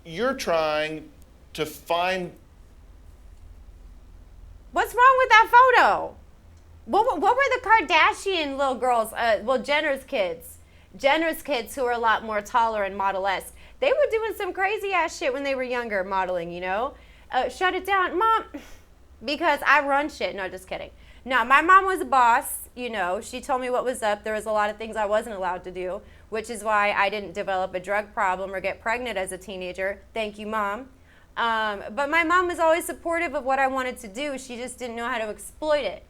you're trying to find... What's wrong with that photo? What were the Kardashian little girls, Jenner's kids? Jenner's kids, who are a lot more taller and model-esque. They were doing some crazy ass shit when they were younger, modeling, Shut it down, Mom, because I run shit. No, just kidding. No, my mom was a boss, She told me what was up. There was a lot of things I wasn't allowed to do, which is why I didn't develop a drug problem or get pregnant as a teenager. Thank you, Mom. But my mom was always supportive of what I wanted to do. She just didn't know how to exploit it.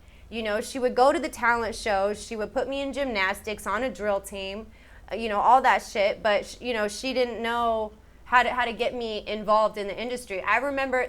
She would go to the talent shows. She would put me in gymnastics, on a drill team, all that shit. But, she didn't know how to get me involved in the industry. I remember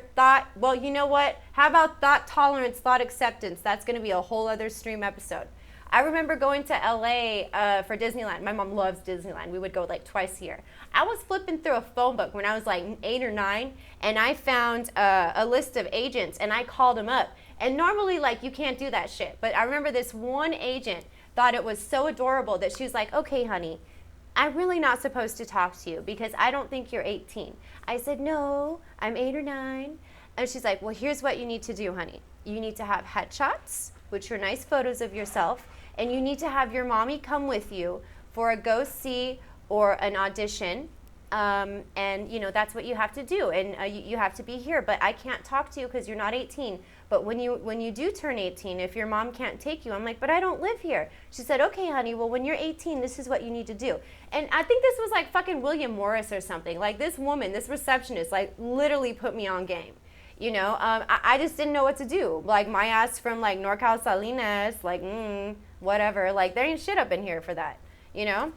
well, you know what? How about thought tolerance, thought acceptance? That's going to be a whole other stream episode. I remember going to LA for Disneyland. My mom loves Disneyland. We would go like twice a year. I was flipping through a phone book when I was like 8 or 9, and I found a list of agents, and I called them up. And normally, like, you can't do that shit. But I remember this one agent thought it was so adorable that she was like, okay, honey, I'm really not supposed to talk to you because I don't think you're 18. I said, no, I'm 8 or 9. And she's like, well, here's what you need to do, honey. You need to have headshots, which are nice photos of yourself, and you need to have your mommy come with you for a go-see or an audition. And, that's what you have to do. And you have to be here. But I can't talk to you because you're not 18. But when you do turn 18, if your mom can't take you, I'm like, but I don't live here. She said, okay, honey, well, when you're 18, this is what you need to do. And I think this was like fucking William Morris or something. Like this woman, this receptionist, like literally put me on game. You know, I just didn't know what to do. Like my ass from like NorCal Salinas, like, whatever. Like there ain't shit up in here for that, you know?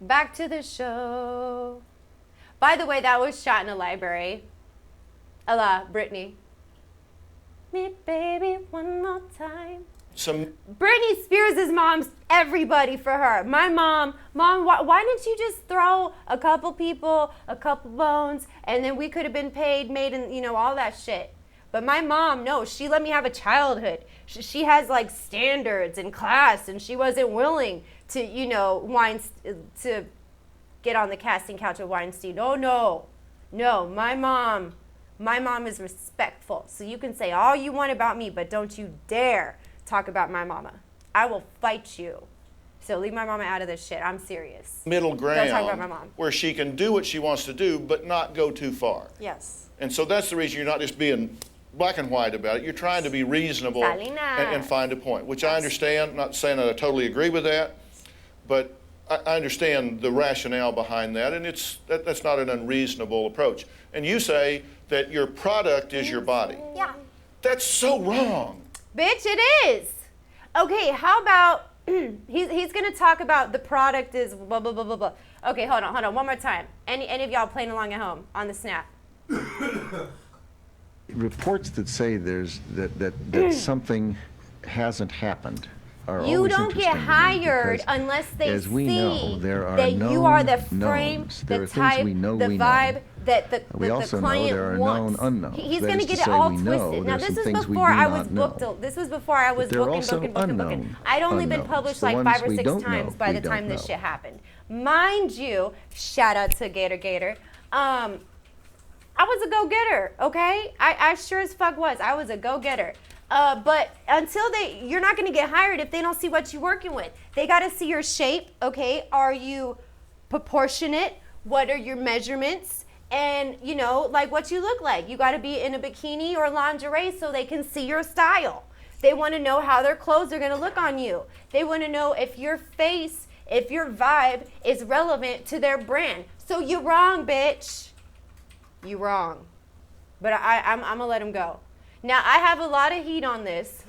Back to the show. By the way, that was shot in a library. Allah, Brittany. Me, baby, one more time. Britney Spears' mom's everybody for her. My mom, why didn't you just throw a couple people, a couple bones, and then we could have been paid, made, and you know, all that shit. But my mom, no, she let me have a childhood. She has like standards and class, and she wasn't willing to, you know, to get on the casting couch of Weinstein. Oh no, my mom is respectful. So you can say all you want about me, but don't you dare talk about my mama. I will fight you. So leave my mama out of this shit. I'm serious. Middle ground. Don't talk about my mom. Where she can do what she wants to do, but not go too far. Yes. And so that's the reason you're not just being black and white about it. You're trying to be reasonable and find a point, which I understand. I'm not saying that I totally agree with that, but I understand the rationale behind that, and that's not an unreasonable approach. And you say that your product is your body. Yeah. That's so wrong. Bitch, it is. Okay, how about he's gonna talk about the product is blah blah blah blah blah. Okay, hold on, one more time. Any of y'all playing along at home on the snap? Reports that say that something hasn't happened are always You don't interesting get to me hired because, unless they as we see know, there are that you are the known frame, knowns. There the are things type, we know the we know. vibe that the We also know client there are wants. known unknowns. He's That going to is to get it say all we know twisted. Now there's this some is things we before do I was not know. booked. This was before I was But there are booking. also unknown I'd only been unknowns. published The like ones 5 or we 6 don't times know, by we the time don't this know. shit happened. Mind you, shout out to Gator. I was a go-getter, okay? I sure as fuck was. I was a go-getter. But until you're not going to get hired if they don't see what you're working with. They got to see your shape, okay? Are you proportionate? What are your measurements? And, you know, like what you look like. You got to be in a bikini or lingerie so they can see your style. They want to know how their clothes are going to look on you. They want to know if your face, if your vibe is relevant to their brand. So you're wrong, bitch. You wrong. But I'm going to let him go. Now, I have a lot of heat on this.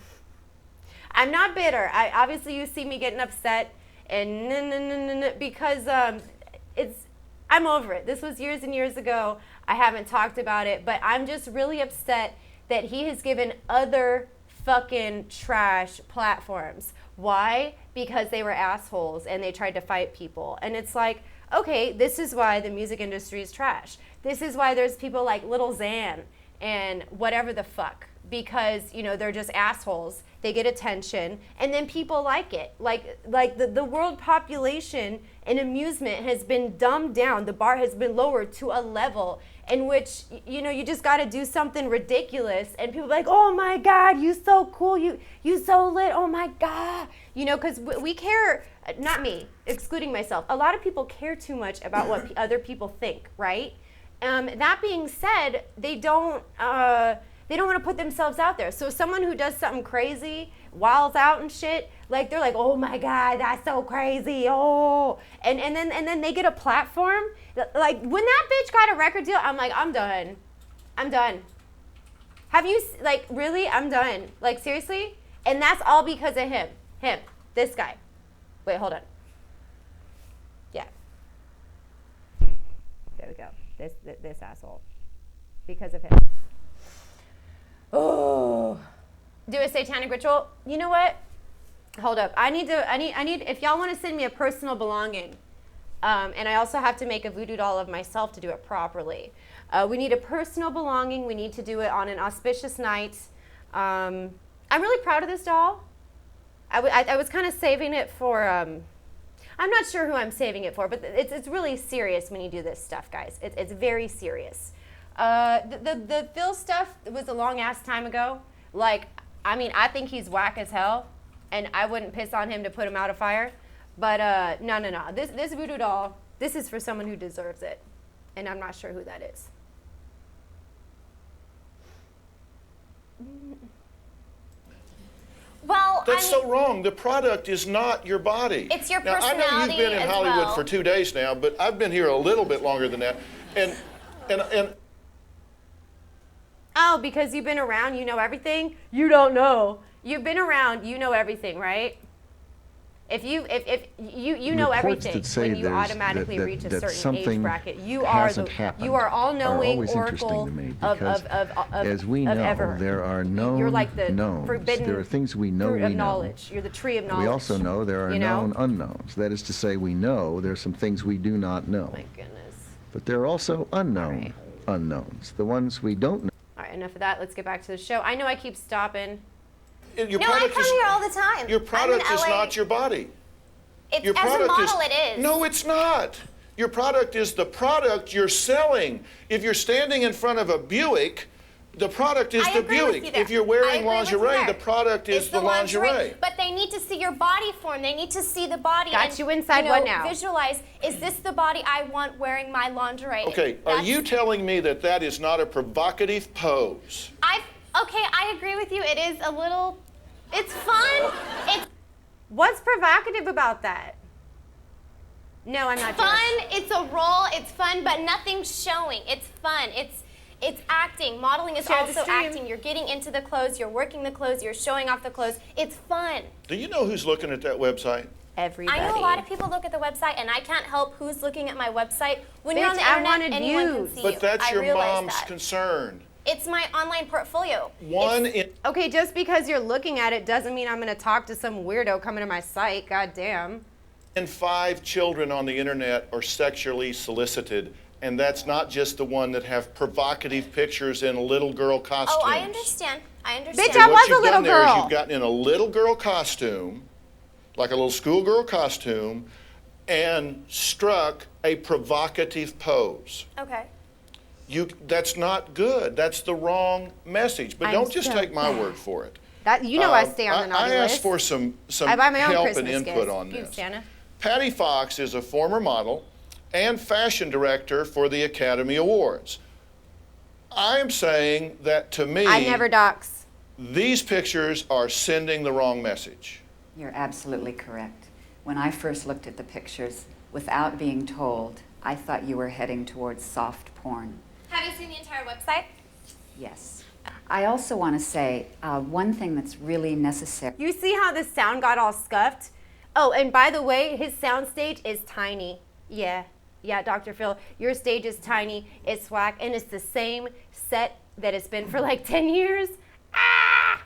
I'm not bitter. Obviously, you see me getting upset and because I'm over it. This was years and years ago. I haven't talked about it, but I'm just really upset that he has given other fucking trash platforms. Why? Because they were assholes and they tried to fight people. And it's like, okay, this is why the music industry is trash. This is why there's people like Lil Xan and whatever the fuck, because, you know, they're just assholes. They get attention, and then people like it. Like the world population in amusement has been dumbed down. The bar has been lowered to a level in which, you know, you just got to do something ridiculous, and people are like, oh my God, you so cool, you so lit, oh my God. You know, because we care, not me, excluding myself, a lot of people care too much about what other people think, right? That being said, they don't want to put themselves out there. So someone who does something crazy, wilds out and shit, like they're like, oh my God, that's so crazy, oh, and then they get a platform. Like when that bitch got a record deal, I'm like, I'm done. Have you, like, really? I'm done. Like, seriously? And that's all because of him, this guy. Wait, hold on. Yeah. There we go. This asshole. Because of him. Oh. Do a satanic ritual? You know what? Hold up. I need, if y'all want to send me a personal belonging, and I also have to make a voodoo doll of myself to do it properly. We need a personal belonging. We need to do it on an auspicious night. I'm really proud of this doll. I was kind of saving it for, I'm not sure who I'm saving it for, but it's really serious when you do this stuff, guys. It's very serious. The Phil stuff was a long ass time ago. Like, I mean, I think he's whack as hell, and I wouldn't piss on him to put him out of fire. But no. This voodoo doll, this is for someone who deserves it, and I'm not sure who that is. Well, That's so wrong. The product is not your body. It's your now, I know you've personality been in as Hollywood well. for 2 days now, but I've been here a little bit longer than that. And Oh, because you've been around, you know everything? You don't know. You've been around, you know everything, right? If you know Reports everything that say when you there's- automatically that- reach a that certain age something bracket. You are hasn't happened you are all knowing always interesting oracle to me of because as we know, ever. there are known You're like the knowns. forbidden There are things we know fruit we of know. knowledge. You're the tree of knowledge. We also know there are you know? known unknowns. That is to say, we know there's some things we do not know. My goodness. But there are also unknown right. unknowns, the ones we don't know. All right, enough of that. Let's get back to the show. I know I keep stopping. your No, I product come is, here all the time. Your I'm product in is LA. not your body. It's, Your as a product model, it is. No, it's not. Your product is the product you're selling. If you're standing in front of a Buick, the product is I the agree with Buick. you there. If you're I wearing agree with you lingerie, there. the product is It's the lingerie. But they need to see your body form. They need to see the body. Got and, you inside know, what now? Visualize, is this the body I want wearing my lingerie? Okay, are you telling me that that is not a provocative pose? Okay, I agree with you. It is a little, it's fun. It's What's provocative about that? No, I'm not fun. doing it. It's a role. It's fun, but nothing's showing. It's fun. It's acting. Modeling is Share the also stream. acting. You're getting into the clothes. You're working the clothes. You're showing off the clothes. It's fun. Do you know who's looking at that website? Everybody. I know a lot of people look at the website, and I can't help who's looking at my website. When you're on Bitch, the I internet, wanted anyone views. can see But you. that's I your realize mom's that. concern. It's my online portfolio. One It's- in Okay, just because you're looking at it doesn't mean I'm going to talk to some weirdo coming to my site. God damn. 5 children on the internet are sexually solicited, and that's not just the one that have provocative pictures in little girl costumes. Oh, I understand. I understand. Bitch, I And what was a you've little done there is girl. you've gotten in a little girl costume, like a little schoolgirl costume, and struck a provocative pose. Okay. That's not good. That's the wrong message. But I'm don't just so take my bad. word for it. That you know I stay on the naughty I asked list. for some I buy my own help Christmas and input gifts. on You, this. Santa. Patty Fox is a former model and fashion director for the Academy Awards. I am saying that to me, I never dox. these pictures are sending the wrong message. You're absolutely correct. When I first looked at the pictures, without being told, I thought you were heading towards soft porn. Have you seen the entire website? Yes. I also want to say one thing that's really necessary. You see how the sound got all scuffed? Oh, and by the way, his sound stage is tiny. Yeah, Dr. Phil, your stage is tiny, it's whack, and it's the same set that it's been for like 10 years. Ah!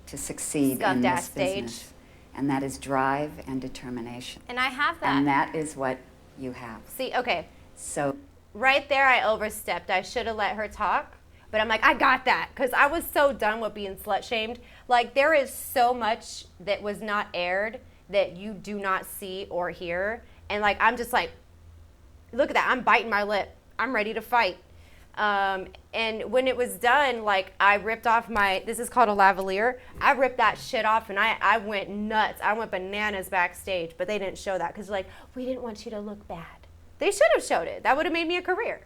To succeed Scuffed in this ass stage. business, and that is drive and determination. And I have that. And that is what you have. See, okay, So right there I overstepped. I should have let her talk, but I'm like, I got that, because I was so done with being slut-shamed. Like, there is so much that was not aired that you do not see or hear, and like, I'm just like, look at that, I'm biting my lip. I'm ready to fight. And when it was done, like, I ripped off this is called a lavalier. I ripped that shit off, and I went nuts. I went bananas backstage, but they didn't show that because like, we didn't want you to look bad. They should have showed it. That would have made me a career.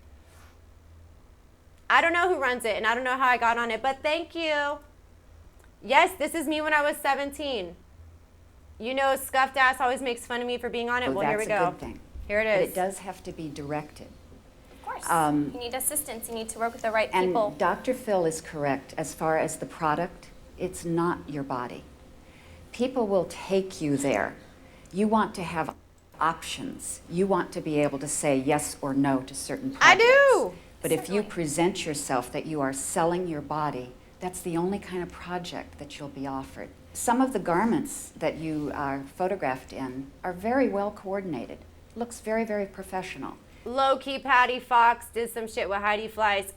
I don't know who runs it, and I don't know how I got on it, but thank you. Yes, this is me when I was 17. You know, scuffed ass always makes fun of me for being on it. Well, here we that's go. a good thing. Here it But is. it does have to be directed. Of course. You need assistance. You need to work with the right And people. Dr. Phil is correct as far as the product, it's not your body. People will take you there. You want to have options. You want to be able to say yes or no to certain I projects. do. But if you present yourself that you are selling your body, that's the only kind of project that you'll be offered. Some of the garments that you are photographed in are very well coordinated. Looks very, very professional. Low-key Patty Fox did some shit with Heidi Fleiss.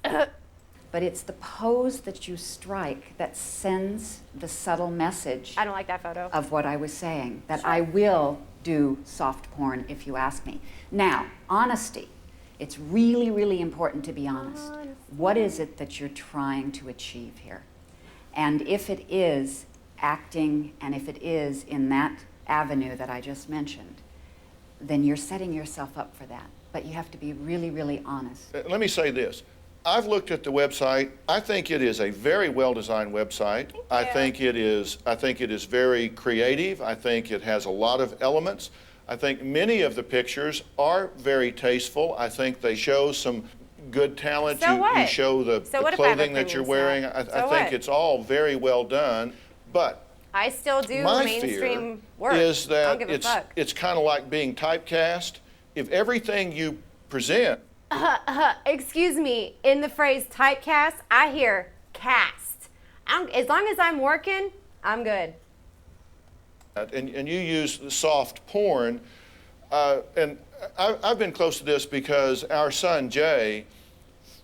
But it's the pose that you strike that sends the subtle message I don't like that photo. of what I was saying, that I will do soft porn if you ask me. Now, honesty. It's really, really important to be honest. What is it that you're trying to achieve here? And if it is acting, and if it is in that avenue that I just mentioned, then you're setting yourself up for that. But you have to be really, really honest. Let me say this. I've looked at the website. I think it is a very well-designed website. I think it is very creative. I think it has a lot of elements. I think many of the pictures are very tasteful. I think they show some good talent. So what? You show the what if I have clothing that you're opinions wearing. now? I So think what? it's all very well done. But I still do my mainstream fear work. is I don't that give a fuck. it's kind of like being typecast. If everything you present, Excuse me, in the phrase typecast, I hear cast. As long as I'm working, I'm good. and you use the soft porn, and I've been close to this because our son Jay,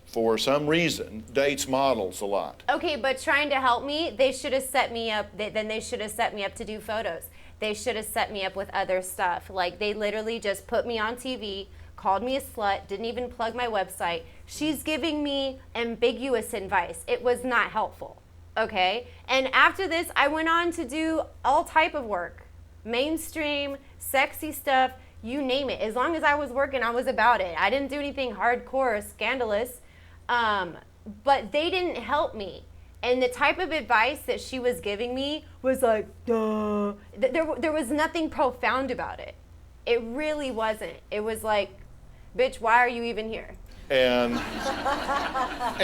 for some reason, dates models a lot. Okay, but trying to help me, they should have set me up. Then they should have set me up to do photos. They should have set me up with other stuff. Like, they literally just put me on TV, called me a slut, didn't even plug my website. She's giving me ambiguous advice. It was not helpful, okay? And after this, I went on to do all type of work. Mainstream, sexy stuff, you name it. As long as I was working, I was about it. I didn't do anything hardcore or scandalous, but they didn't help me. And the type of advice that she was giving me was like, duh. There was nothing profound about it. It really wasn't. It was like, bitch, why are you even here? And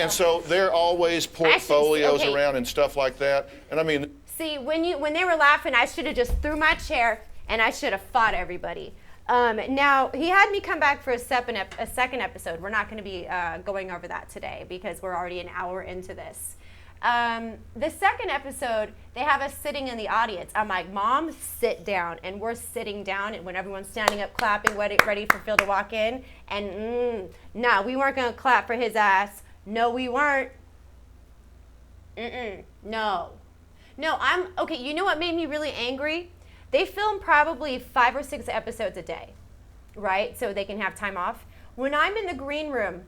so there are always portfolios okay. around and stuff like that. And I mean, See, when they were laughing, I should have just threw my chair and I should have fought everybody. Now, he had me come back for a second episode. We're not going to be going over that today because we're already an hour into this. The second episode, they have us sitting in the audience. I'm like, Mom, sit down. And we're sitting down, and when everyone's standing up, clapping, ready for Phil to walk in. And no, we weren't going to clap for his ass. No, we weren't. No, okay, you know what made me really angry? They film probably 5 or 6 episodes a day, right? So they can have time off. When I'm in the green room,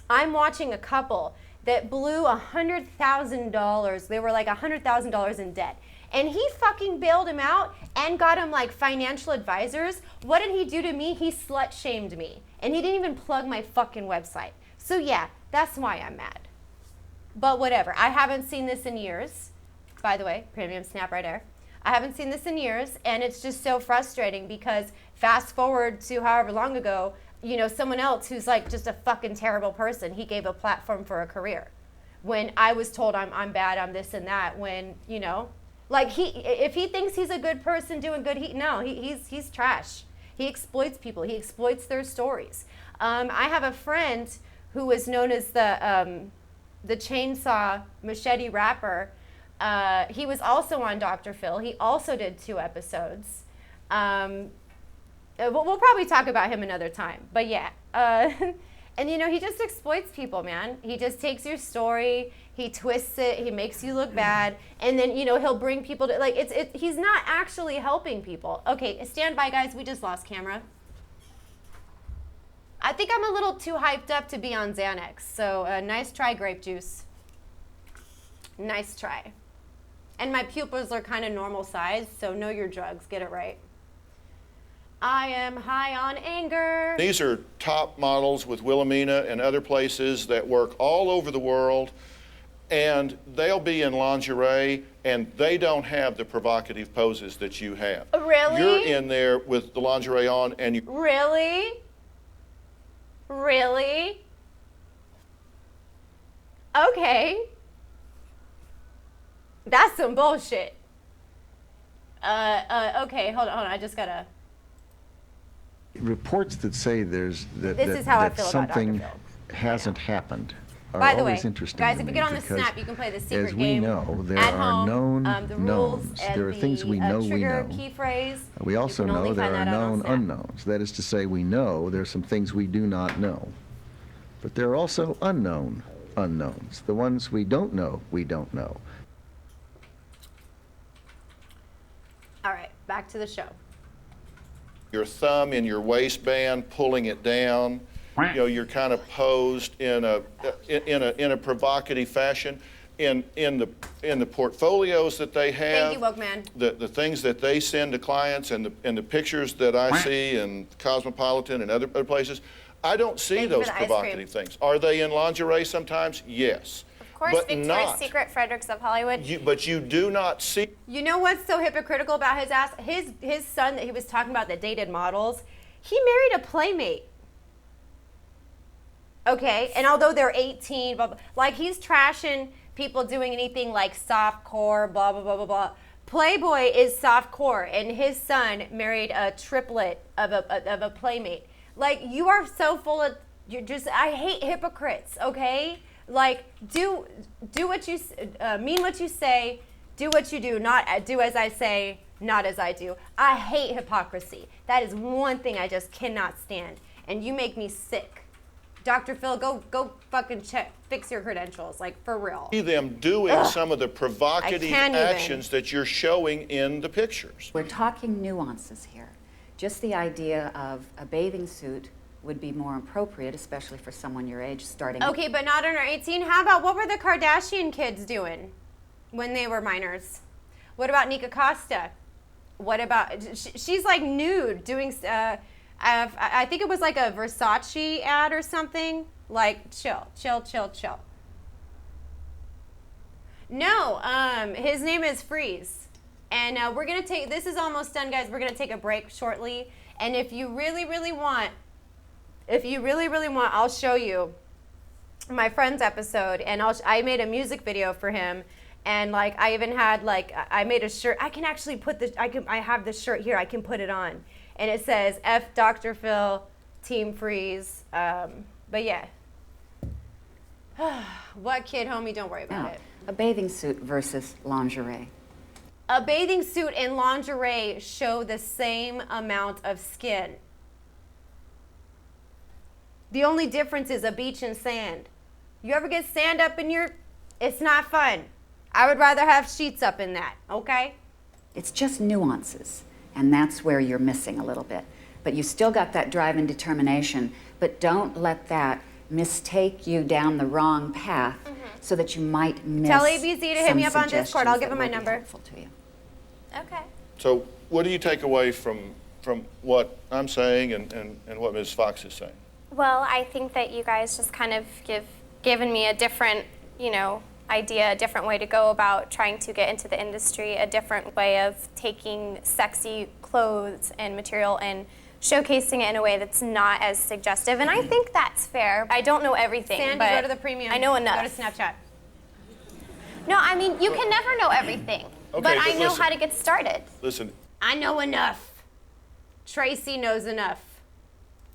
I'm watching a couple that blew $100,000. They were like $100,000 in debt. And he fucking bailed him out and got him like financial advisors. What did he do to me? He slut shamed me. And he didn't even plug my fucking website. So yeah, that's why I'm mad. But whatever, I haven't seen this in years. By the way, premium snap right there. I haven't seen this in years, and it's just so frustrating because fast forward to however long ago, you know, someone else who's like just a fucking terrible person, he gave a platform for a career. When I was told I'm bad, I'm this and that, when, you know, like if he thinks he's a good person doing good, he's trash. He exploits people. He exploits their stories. I have a friend who was known as the chainsaw machete rapper. He was also on Dr. Phil. He also did 2 episodes. We'll probably talk about him another time. But yeah. And, you know, he just exploits people, man. He just takes your story, he twists it, he makes you look bad, and then, you know, he'll bring people to, like, he's not actually helping people. Okay, stand by, guys. We just lost camera. I think I'm a little too hyped up to be on Xanax. So nice try, grape juice. Nice try. And my pupils are kind of normal size, so know your drugs. Get it right. I am high on anger. these are top models with Wilhelmina and other places that work all over the world, and they'll be in lingerie, and they don't have the provocative poses that you have. Really? You're in there with the lingerie on, and you... Really? Really? Okay. That's some bullshit. Okay, hold on, I just gotta... Reports that say This is how I feel about Dr. something Phil. hasn't happened are By the way, always interesting guys, to if you me get on the because snap, you can play the secret as game we know, there at are home. known The rules knowns. and There are things we know we trigger know. key phrase. We also You can only know there find are that out on known Snap. unknowns. That is to say, we know there are some things we do not know. But there are also unknown unknowns. The ones we don't know, we don't know. All right, back to the show. your thumb in your waistband, pulling it down. You know, you're kind of posed in a provocative fashion. in the portfolios that they have. Thank you, woke man. The things that they send to clients and the pictures that I see in Cosmopolitan and other places, I don't see Thank you for those the ice cream. provocative things. Are they in lingerie sometimes? Yes. Of course, But Victoria's not. Secret, Fredericks of Hollywood. But you do not see. You know what's so hypocritical about his ass? His son that he was talking about that dated models, he married a playmate. Okay, and although they're 18, blah, blah, like he's trashing people doing anything like softcore, blah, blah, blah, blah, blah. Playboy is softcore, and his son married a triplet of a playmate. Like, you are so full of, I hate hypocrites, okay? Like, do what you, mean what you say, do what you do, not do as I say, not as I do. I hate hypocrisy. That is one thing I just cannot stand, and you make me sick. Dr. Phil, go fucking fix your credentials, like, for real. See them doing some of the provocative actions that you're showing in the pictures. We're talking nuances here. Just the idea of a bathing suit would be more appropriate, especially for someone your age starting. Okay, but not under 18. How about, what were the Kardashian kids doing when they were minors? What about Nika Costa? What about, she's like nude doing, I think it was like a Versace ad or something. Like, chill. No, his name is Freeze. And we're going to take, this is almost done, guys. We're going to take a break shortly. And if you really want, I'll show you my friend's episode. And I made a music video for him. And like, I even had like, I made a shirt. I can actually put this, I have this shirt here. I can put it on. And it says, F Dr. Phil, Team Freeze. But yeah. What kid, homie? Don't worry about it. A bathing suit versus lingerie. A bathing suit and lingerie show the same amount of skin. The only difference is a beach and sand. You ever get sand up in your, it's not fun. I would rather have sheets up in that, okay? It's just nuances, and that's where you're missing a little bit. But you still got that drive and determination, but don't let that mistake you down the wrong path so that you might miss Tell ABZ to hit me up on Discord. I'll give him my number. To you. Okay. So what do you take away from what I'm saying and what Ms. Fox is saying? Well, I think that you guys just kind of given me a different, idea, a different way to go about trying to get into the industry, a different way of taking sexy clothes and material and showcasing it in a way that's not as suggestive. And I think that's fair. I don't know everything, Sandy, but go to the premium. I know enough. Go to Snapchat. No, I mean, you can never know everything, Okay, but I but know listen. how to get started. Listen, I know enough. Tracy knows enough.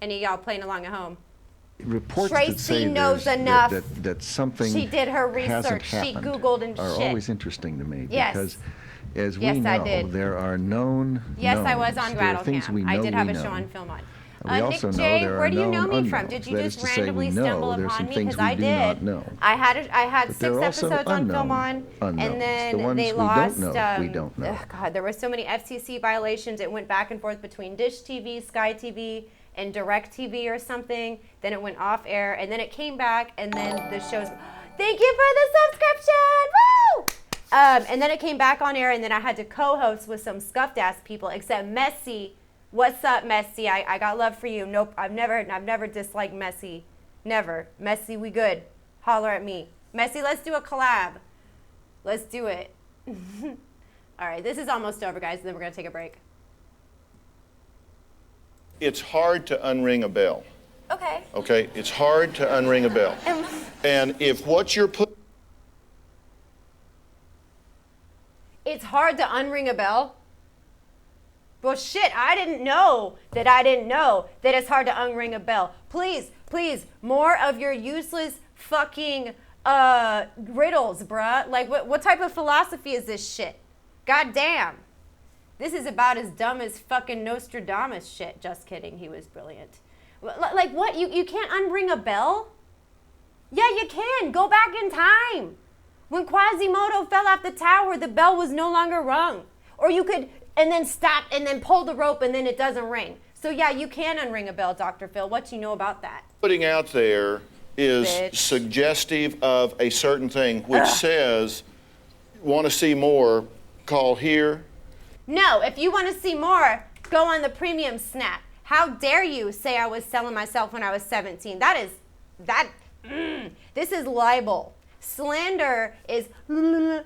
Any of y'all playing along at home? Reports Tracy that say knows there's- enough. that something She did her hasn't research. She happened Googled and are shit. always interesting to me Yes. because, as we Yes, I know, did. there are known Yes, I was knowns. on There are things we Rattleham. know I did have we a show know. on film on. We also Nick know J, there are where do you know known me from? unknowns. Did you That is just to say, randomly we know stumble there's upon some me? things Because I we do did. not know. I had But 6 there are also episodes on film on, unknowns. and then The ones they we lost. don't know, we don't know. God, there were so many FCC violations. It went back and forth between Dish TV, Sky TV, and Direct TV or something. Then it went off air, and then it came back, and then the shows. Thank you for the subscription! Woo! And then it came back on air, and then I had to co-host with some scuffed ass people, except Messi. What's up, Messi? I got love for you. Nope, I've never disliked Messi. Never. Messi, we good. Holler at me. Messi, let's do a collab. Let's do it. All right, this is almost over, guys, and then we're gonna take a break. it's hard to unring a bell. Okay. Okay, it's hard to unring a bell. And if what you're putting It's hard to unring a bell? Well, shit, I didn't know that it's hard to unring a bell. Please, more of your useless fucking riddles, bruh. Like, what type of philosophy is this shit? God damn. This is about as dumb as fucking Nostradamus shit. Just kidding, he was brilliant. Like, what? You can't unring a bell? Yeah, you can. Go back in time. When Quasimodo fell off the tower, the bell was no longer rung. Or you could, and then stop, and then pull the rope, and then it doesn't ring. So yeah, you can unring a bell, Dr. Phil. What you know about that? out there is Bitch. suggestive of a certain thing, which says, want to see more, call here. No, if you want to see more, go on the premium Snap. How dare you say I was selling myself when I was 17? This is libel. Slander is, libel,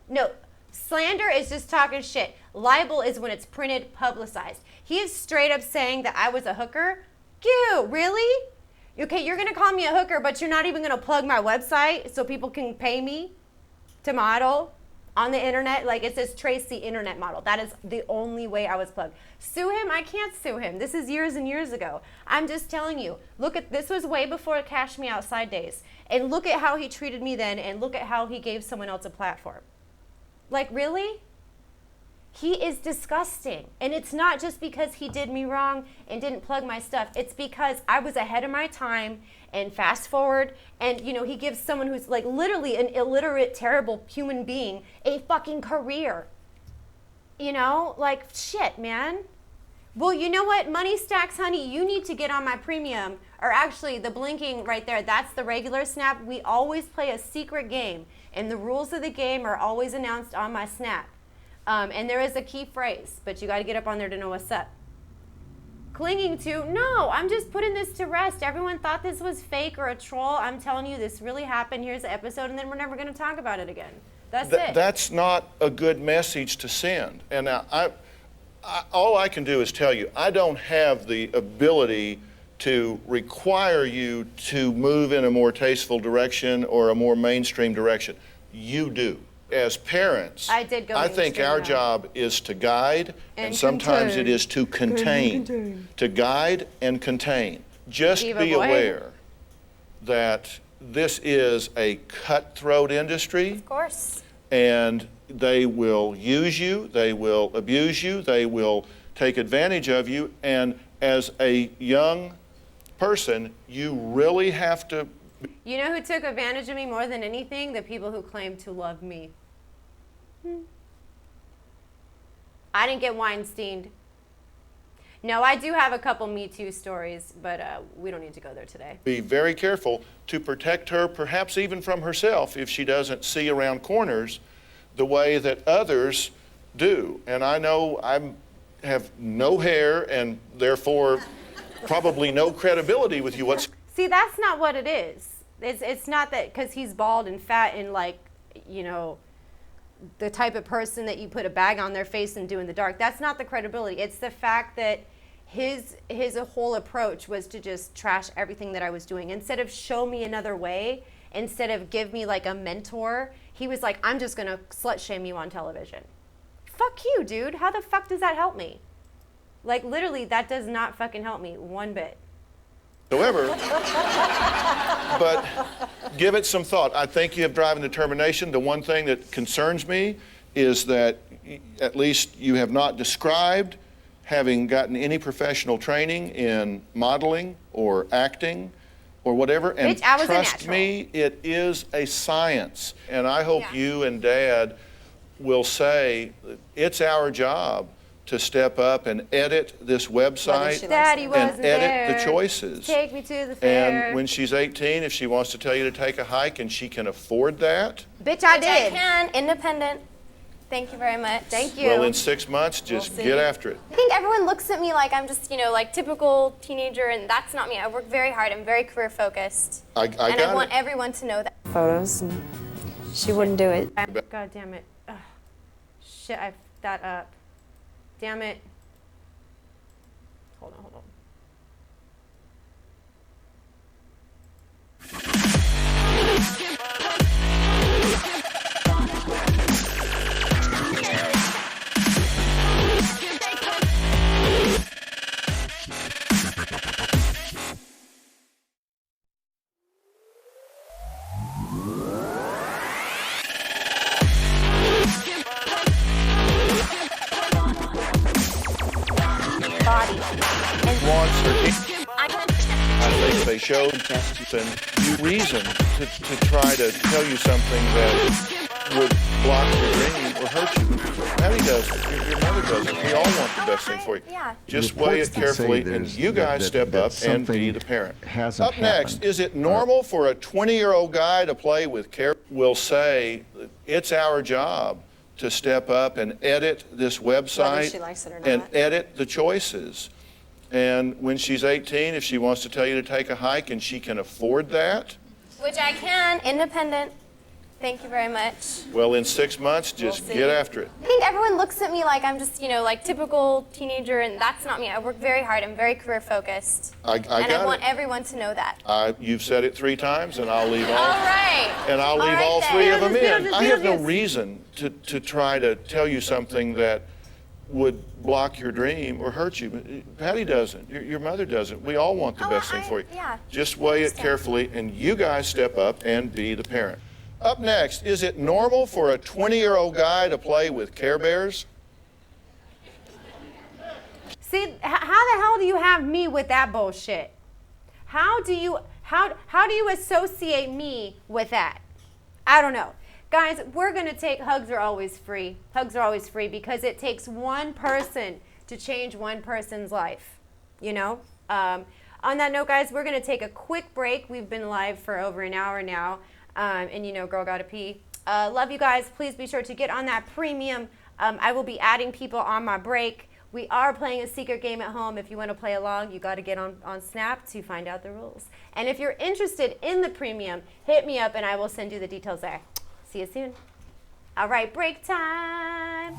no. Slander is just talking shit. Libel is when it's printed, publicized. He is straight up saying that I was a hooker. You, really? Okay, you're gonna call me a hooker, but you're not even gonna plug my website so people can pay me to model on the internet. Like, it says Tracy Internet Model. That is the only way I was plugged. Sue him? I can't sue him. This is years and years ago. I'm just telling you, look at, this was way before Cash Me Outside days. And look at how he treated me then, and look at how he gave someone else a platform. Like, really? He is disgusting. And it's not just because he did me wrong and didn't plug my stuff. It's because I was ahead of my time, and fast forward, and he gives someone who's like literally an illiterate, terrible human being a fucking career. Like, shit, man. Well, you know what? Money Stacks, honey, you need to get on my premium. Or actually, the blinking right there, that's the regular Snap. We always play a secret game, and the rules of the game are always announced on my Snap. And there is a key phrase, but you got to get up on there to know what's up. Clinging to, no, I'm just putting this to rest. Everyone thought this was fake or a troll. I'm telling you, this really happened. Here's the episode, and then we're never going to talk about it again. That's it. That's not a good message to send. And now, all I can do is tell you, I don't have the ability to require you to move in a more tasteful direction or a more mainstream direction. You do. As parents, I did go I think mainstream, our though. job is to guide, and contain. sometimes it is to contain. To guide and contain. Just Diva be boy. aware that this is a cutthroat industry. Of course. And they will use you, they will abuse you, they will take advantage of you, and as a young person, you really have to. You know who took advantage of me more than anything? The people who claim to love me. I didn't get Weinsteined. No, I do have a couple Me Too stories, but we don't need to go there today. Be very careful to protect her, perhaps even from herself, if she doesn't see around corners the way that others do. And I know I have no hair and therefore probably no credibility with you. See, that's not what it is. It's not that because he's bald and fat and the type of person that you put a bag on their face and do in the dark. That's not the credibility. It's the fact that his whole approach was to just trash everything that I was doing. Instead of show me another way, instead of give me like a mentor, he was like, I'm just gonna slut shame you on television. Fuck you, dude. How the fuck does that help me? Like, literally, that does not fucking help me one bit. However, but give it some thought. I think you have drive and determination. The one thing that concerns me is that at least you have not described having gotten any professional training in modeling or acting or whatever. And Bitch, I was a trust natural. me, it is a science. And I hope you and Dad will say it's our job to step up and edit this website Daddy and wasn't edit there. the choices. Take me to the fair. And when she's 18, if she wants to tell you to take a hike and she can afford that, Bitch, I Which I did. can, independent. Thank you very much. Thank you. well, in 6 months, just see. get after it. I think everyone looks at me like I'm just, like typical teenager, and that's not me. I work very hard. I'm very career focused. I and got I want it. everyone to know that. Photos, and she wouldn't do it. God damn it. Ugh. Shit, I fucked that up. Damn it. Hold on. Body. Wants her. I I think they showed and you reason to try to tell you something that would block your dream or hurt you. Patty doesn't. Your mother doesn't. We all want the best thing for you. Yeah. Just weigh it Reports that say carefully, and there's- you guys step that up and be something the parent. hasn't Up next, happened. is it normal for a 20-year-old guy to play with care? Will say it's our job to step up and edit this website she likes it or and not. edit the choices. And when she's 18, if she wants to tell you to take a hike and she can afford that, Which I can, independent. Thank you very much. well, in 6 months, just see. get after it. I think everyone looks at me like I'm just, like typical teenager, and that's not me. I work very hard. I'm very career focused. I and I got want it. everyone to know that. You've said it 3 times, and I'll leave All right. all right three then. of them in. Beetlejuice, I have no Beetlejuice. reason to try to tell you something that would block your dream or hurt you. Patty doesn't. Your mother doesn't. We all want the best thing for you. Yeah. Just weigh it carefully, and you guys step up and be the parent. Up next, is it normal for a 20-year-old guy to play with Care Bears? See, how the hell do you have me with that bullshit? How do you associate me with that? I don't know. Guys, we're going to take hugs are always free. Hugs are always free because it takes one person to change one person's life, On that note, guys, we're going to take a quick break. We've been live for over an hour now, and girl gotta pee. Love you guys. Please be sure to get on that premium. I will be adding people on my break. We are playing a secret game at home. If you want to play along, you got to get on Snap to find out the rules. And if you're interested in the premium, hit me up and I will send you the details there. See you soon. All right, break time.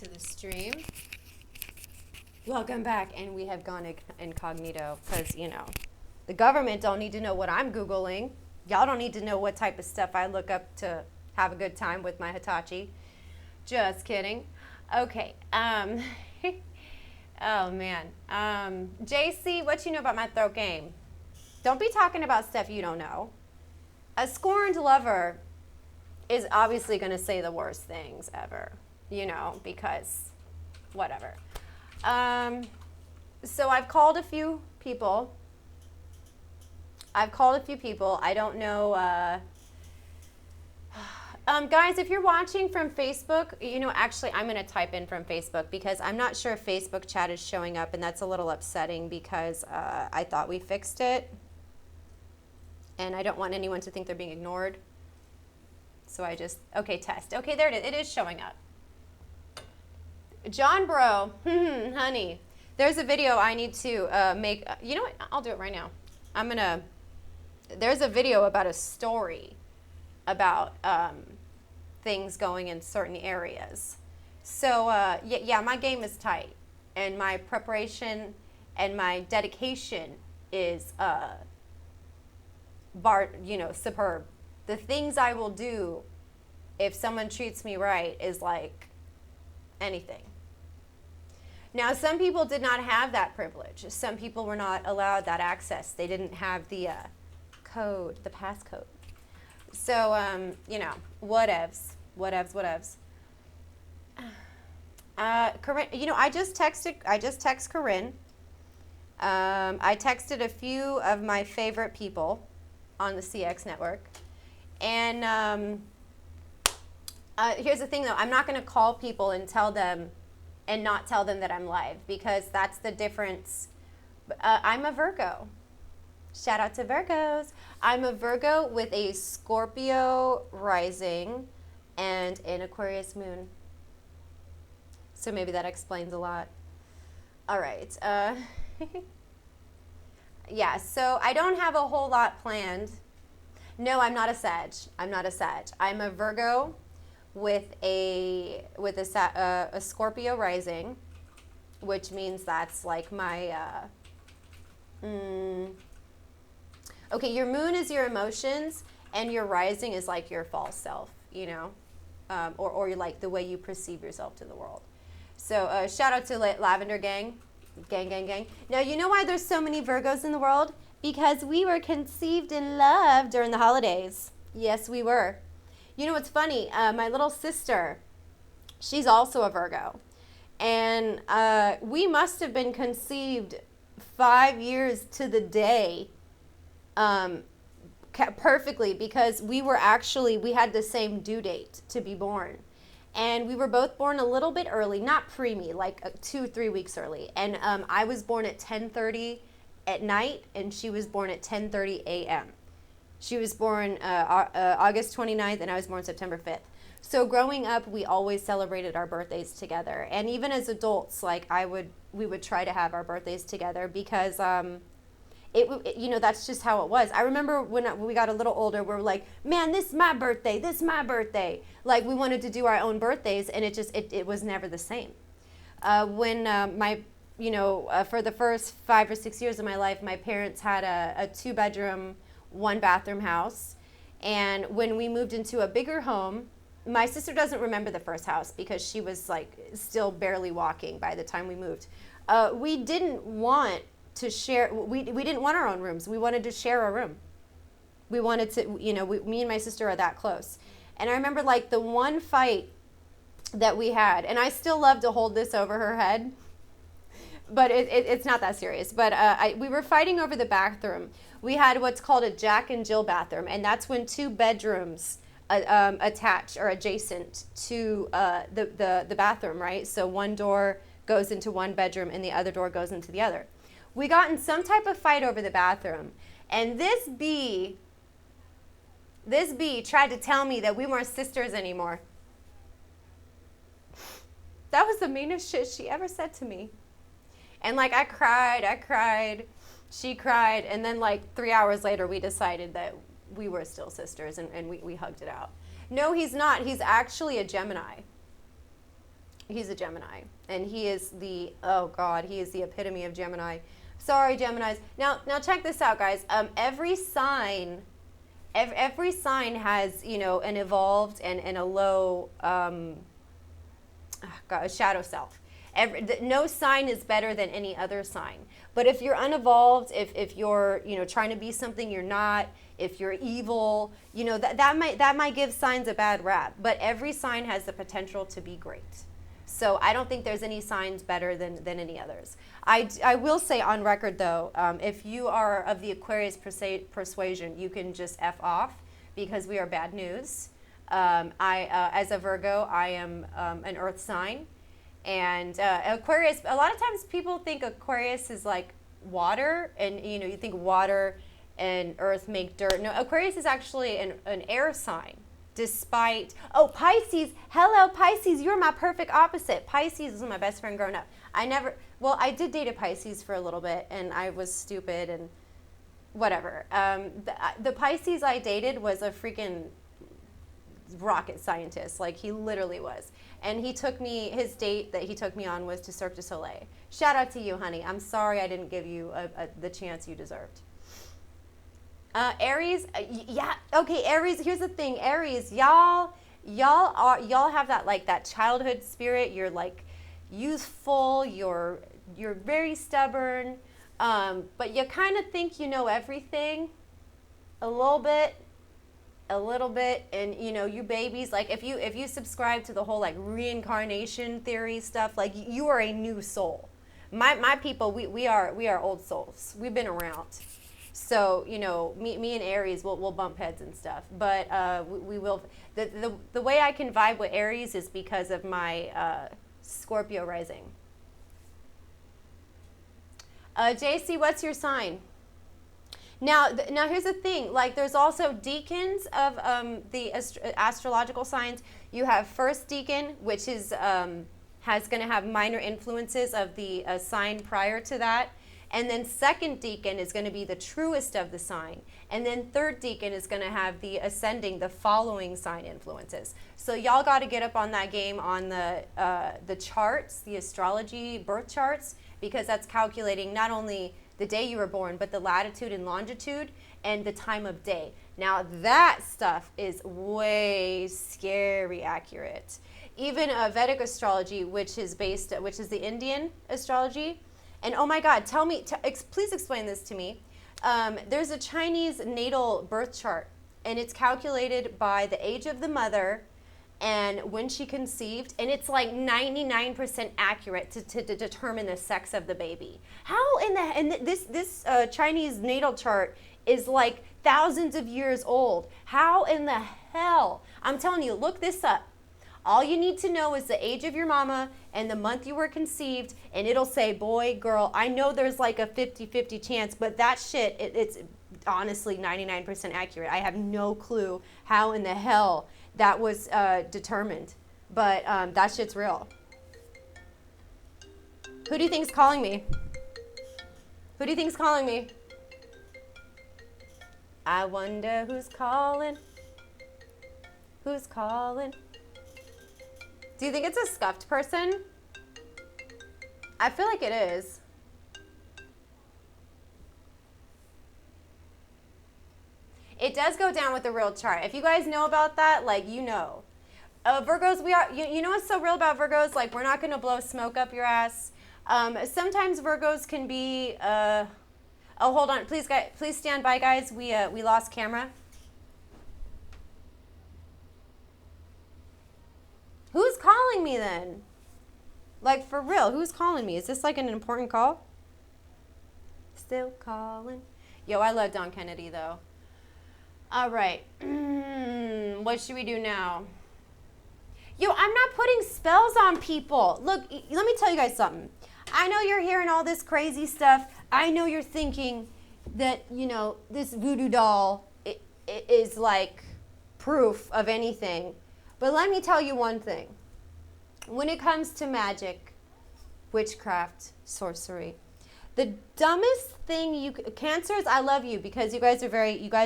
to the stream. Welcome back, and we have gone incognito because, you know, the government don't need to know what I'm Googling. Y'all don't need to know what type of stuff I look up to have a good time with my Hitachi. Just kidding. Okay. Oh, man. JC, what you know about my throat game? Don't be talking about stuff you don't know. A scorned lover is obviously going to say the worst things ever, you know, because whatever. So I've called a few people. I don't know. Guys, if you're watching from Facebook, you know, actually, I'm going to type in from Facebook because I'm not sure if Facebook chat is showing up, and that's a little upsetting because I thought we fixed it. And I don't want anyone to think they're being ignored. So I just, okay, test. Okay, there it is. It is showing up. John Bro, honey, there's a video I need to make. You know what? I'll do it right now. There's a video about a story about things going in certain areas. So, yeah, my game is tight. And my preparation and my dedication is, superb. The things I will do if someone treats me right is like anything. Now, some people did not have that privilege. Some people were not allowed that access. They didn't have the code, the passcode. So, you know, whatevs. Corinne, you know, I just text Corinne. I texted a few of my favorite people on the CX network. And here's the thing, though. I'm not going to call people and tell them and not tell them that I'm live because that's the difference. I'm a Virgo. Shout out to Virgos. I'm a Virgo with a Scorpio rising and an Aquarius moon. So maybe that explains a lot. All right. Yeah, so I don't have a whole lot planned. No, I'm not a Sag. I'm a Virgo with a Scorpio rising, which means that's like my okay, your moon is your emotions and your rising is like your false self, you know, or like the way you perceive yourself to the world. So shout out to Lavender Gang. Now, you know why there's so many Virgos in the world? Because we were conceived in love during the holidays. Yes, we were. You know what's funny? My little sister, she's also a Virgo. And we must have been conceived 5 years to the day perfectly because we had the same due date to be born. And we were both born a little bit early, not preemie, like 2-3 weeks early. And I was born at 10:30 at night, and she was born at 10:30 a.m. She was born August 29th, and I was born September 5th. So growing up, we always celebrated our birthdays together. And even as adults, like we would try to have our birthdays together because you know, that's just how it was. I remember when we got a little older, we were like, man, this is my birthday. Like, we wanted to do our own birthdays, and it was never the same. When for the first 5 or 6 years of my life, my parents had a 2-bedroom, 1-bathroom house. And when we moved into a bigger home, my sister doesn't remember the first house because she was like still barely walking by the time we moved. We didn't want to share, we didn't want our own rooms. We wanted to share a room. We wanted to, you know, me and my sister are that close. And I remember like the one fight that we had, and I still love to hold this over her head, but it's not that serious. But we were fighting over the bathroom. We had what's called a Jack and Jill bathroom, and that's when 2 bedrooms attach or adjacent to the bathroom, right? So one door goes into one bedroom and the other door goes into the other. We got in some type of fight over the bathroom, and this bee tried to tell me that we weren't sisters anymore. That was the meanest shit she ever said to me. And like I cried, she cried, and then like 3 hours later we decided that we were still sisters, and we hugged it out. No, he's not. He's actually a Gemini. He's a Gemini, and he is the, oh God, he is the epitome of Gemini. Sorry, Geminis. Now check this out, guys. Every sign has, you know, an evolved and a low, a shadow self. No sign is better than any other sign. But if you're unevolved, if you're, you know, trying to be something you're not, if you're evil, you know, that might give signs a bad rap. But every sign has the potential to be great. So I don't think there's any signs better than any others. I will say on record, though, if you are of the Aquarius persuasion, you can just F off, because we are bad news. As a Virgo, I am an earth sign. And Aquarius, a lot of times people think Aquarius is like water, and, you know, you think water and earth make dirt. No, Aquarius is actually an air sign. Despite, oh, Pisces, hello Pisces, you're my perfect opposite. Pisces was my best friend growing up. I did date a Pisces for a little bit, and I was stupid and whatever. The Pisces I dated was a freaking rocket scientist, like he literally was. And his date that he took me on was to Cirque du Soleil. Shout out to you, honey. I'm sorry I didn't give you the chance you deserved. Aries, yeah, okay, Aries, here's the thing, Aries, y'all have that, like, that childhood spirit. You're like youthful, you're very stubborn, but you kind of think you know everything a little bit, and, you know, you babies, like, if you subscribe to the whole, like, reincarnation theory stuff, like, you are a new soul. My people, we are old souls. We've been around. So, you know, me and Aries, we'll bump heads and stuff. But we will. The way I can vibe with Aries is because of my Scorpio rising. JC, what's your sign? Now here's the thing. Like, there's also decans of the astrological signs. You have first decan, which is going to have minor influences of the sign prior to that. And then second decan is going to be the truest of the sign. And then third decan is going to have the ascending, the following sign influences. So y'all got to get up on that game on the charts, the astrology birth charts, because that's calculating not only the day you were born, but the latitude and longitude and the time of day. Now that stuff is way scary accurate. Even Vedic astrology, which is the Indian astrology. And oh my God, please explain this to me. There's a Chinese natal birth chart, and it's calculated by the age of the mother and when she conceived, and it's like 99% accurate to determine the sex of the baby. How this Chinese natal chart is like thousands of years old. How in the hell? I'm telling you, look this up. All you need to know is the age of your mama and the month you were conceived, and it'll say boy, girl. I know there's like a 50-50 chance, but that shit, it's honestly 99% accurate. I have no clue how in the hell that was determined, but that shit's real. Who do you think's calling me? Who do you think's calling me? I wonder who's calling. Who's calling? Do you think it's a scuffed person? I feel like it is. It does go down with the real chart. If you guys know about that, like, you know. Virgos, you know what's so real about Virgos? Like, we're not going to blow smoke up your ass. Sometimes Virgos can be, oh, hold on. Please stand by, guys. We lost camera. Who's calling me then? Like, for real, who's calling me? Is this like an important call? Still calling. Yo, I love Don Kennedy, though. All right. What should we do now? Yo, I'm not putting spells on people. Look, let me tell you guys something. I know you're hearing all this crazy stuff. I know you're thinking that, you know, this voodoo doll is like proof of anything. But let me tell you one thing. When it comes to magic, witchcraft, sorcery, the dumbest thing Cancers, I love you because you guys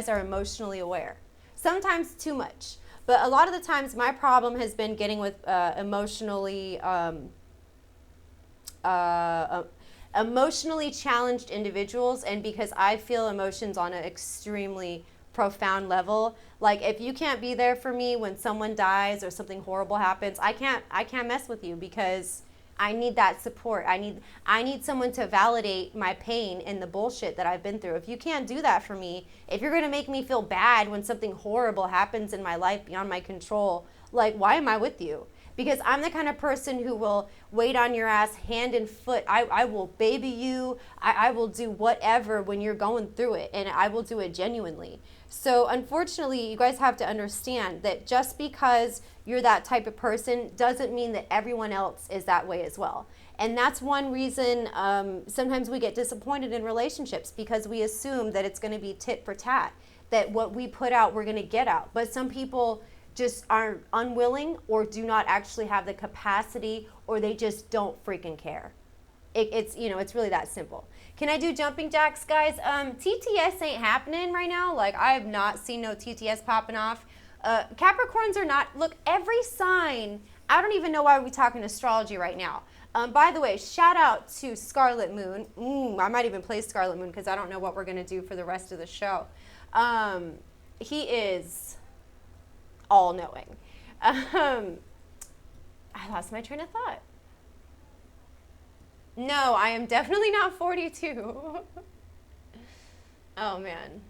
are emotionally aware. Sometimes too much. But a lot of the times my problem has been getting with emotionally challenged individuals, and because I feel emotions on an extremely profound level. Like, if you can't be there for me when someone dies or something horrible happens, I can't mess with you, because I need that support. I need someone to validate my pain and the bullshit that I've been through. If you can't do that for me, if you're gonna make me feel bad when something horrible happens in my life beyond my control, like, why am I with you? Because I'm the kind of person who will wait on your ass hand and foot. I will baby you. I will do whatever when you're going through it, and I will do it genuinely. So unfortunately, you guys have to understand that just because you're that type of person doesn't mean that everyone else is that way as well. And that's one reason sometimes we get disappointed in relationships, because we assume that it's going to be tit for tat, that what we put out, we're going to get out. But some people just are unwilling, or do not actually have the capacity, or they just don't freaking care. It's really that simple. Can I do jumping jacks, guys? TTS ain't happening right now. Like, I have not seen no TTS popping off. Capricorns are not. Look, every sign. I don't even know why we're talking astrology right now. By the way, shout out to Scarlet Moon. I might even play Scarlet Moon, because I don't know what we're gonna do for the rest of the show. He is all-knowing. I lost my train of thought. No, I am definitely not 42. Oh, man.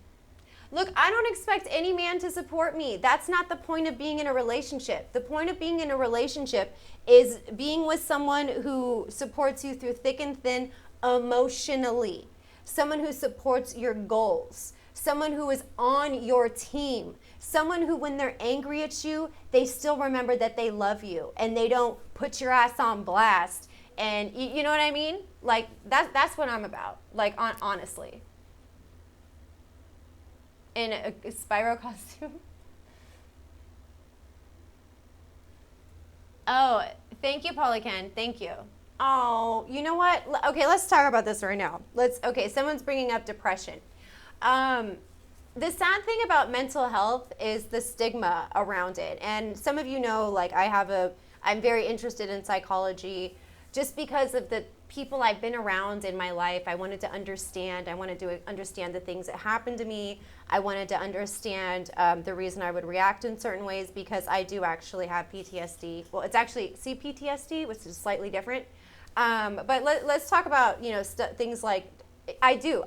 Look, I don't expect any man to support me. That's not the point of being in a relationship. The point of being in a relationship is being with someone who supports you through thick and thin emotionally. Someone who supports your goals. Someone who is on your team. Someone who, when they're angry at you, they still remember that they love you, and they don't put your ass on blast. And you know what I mean? Like, that's what I'm about. Like, honestly. In a Spyro costume. Oh, thank you, Polycan. Thank you. Oh, you know what? Okay, let's talk about this right now. Okay, someone's bringing up depression. The sad thing about mental health is the stigma around it. And some of you know, like, I'm very interested in psychology just because of the people I've been around in my life. I wanted to understand. I wanted to understand the things that happened to me. I wanted to understand the reason I would react in certain ways, because I do actually have PTSD. Well, it's actually CPTSD, which is slightly different. But let's talk about, things like, I do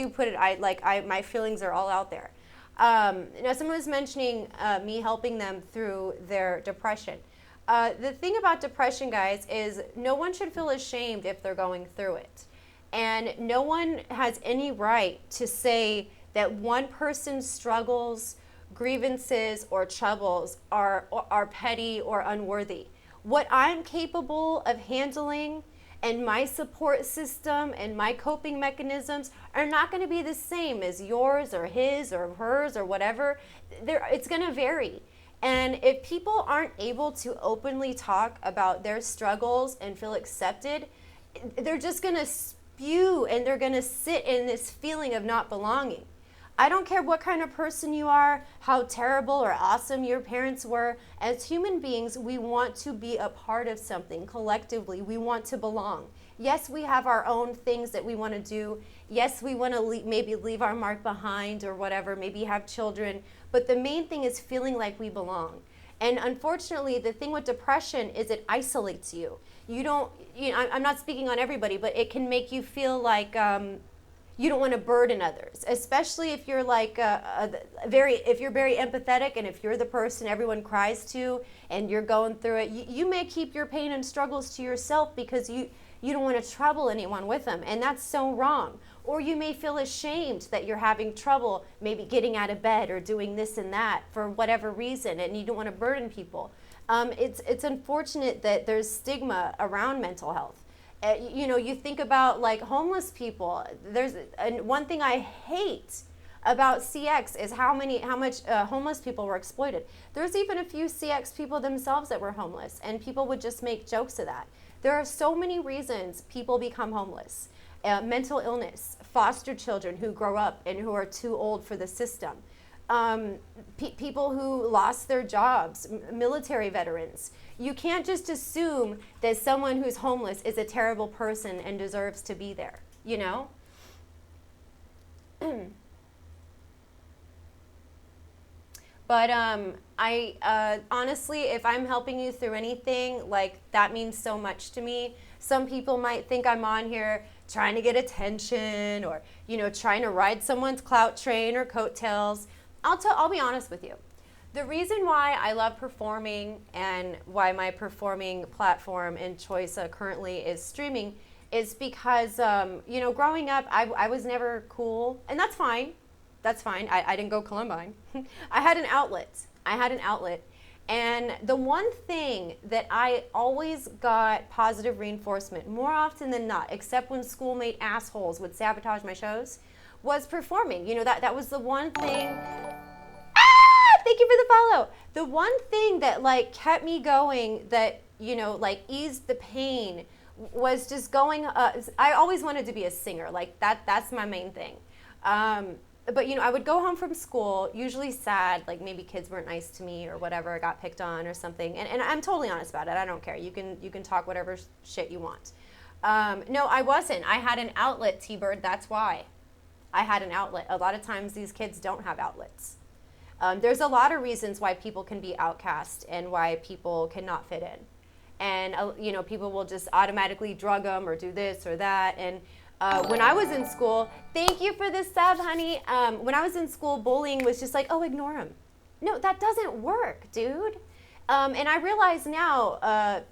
put it, my feelings are all out there. Now, someone was mentioning me helping them through their depression. The thing about depression, guys, is no one should feel ashamed if they're going through it. And no one has any right to say that one person's struggles, grievances, or troubles are petty or unworthy. What I'm capable of handling and my support system and my coping mechanisms are not going to be the same as yours or his or hers or whatever. It's going to vary. And if people aren't able to openly talk about their struggles and feel accepted, they're just going to spew, and they're going to sit in this feeling of not belonging. I don't care what kind of person you are, how terrible or awesome your parents were. As human beings, we want to be a part of something collectively. We want to belong. Yes, we have our own things that we want to do. Yes, we want to maybe leave our mark behind or whatever, maybe have children. But the main thing is feeling like we belong. And unfortunately, the thing with depression is it isolates you. I'm not speaking on everybody, but it can make you feel like you don't want to burden others, especially if you're like if you're very empathetic, and if you're the person everyone cries to and you're going through it. You may keep your pain and struggles to yourself because you don't want to trouble anyone with them, and that's so wrong. Or you may feel ashamed that you're having trouble maybe getting out of bed or doing this and that for whatever reason, and you don't want to burden people. It's unfortunate that there's stigma around mental health. You think about like homeless people. One thing I hate about CX is how much homeless people were exploited. There's even a few CX people themselves that were homeless, and people would just make jokes of that. There are so many reasons people become homeless. Mental illness, foster children who grow up and who are too old for the system. people who lost their jobs, military veterans. You can't just assume that someone who's homeless is a terrible person and deserves to be there, you know? But I honestly, if I'm helping you through anything, like, that means so much to me. Some people might think I'm on here trying to get attention, or, you know, trying to ride someone's clout train or coattails. I'll be honest with you. The reason why I love performing and why my performing platform and choice currently is streaming is because, you know, growing up, I was never cool, and that's fine. That's fine. I didn't go Columbine. I had an outlet. And the one thing that I always got positive reinforcement, more often than not, except when schoolmate assholes would sabotage my shows, was performing. You know, that was the one thing. Thank you for the follow. The one thing that, like, kept me going, that, you know, like, eased the pain, was just going. I always wanted to be a singer. Like, that's my main thing. But, you know, I would go home from school, usually sad, like maybe kids weren't nice to me or whatever, I got picked on or something. And I'm totally honest about it. I don't care. You can talk whatever shit you want. No, I wasn't. I had an outlet, T-Bird. That's why. I had an outlet. A lot of times these kids don't have outlets. There's a lot of reasons why people can be outcast and why people cannot fit in. And, you know, people will just automatically drug them or do this or that. And when I was in school, thank you for the sub, honey. When I was in school, bullying was just like, oh, ignore him. No, that doesn't work, dude. And I realize now,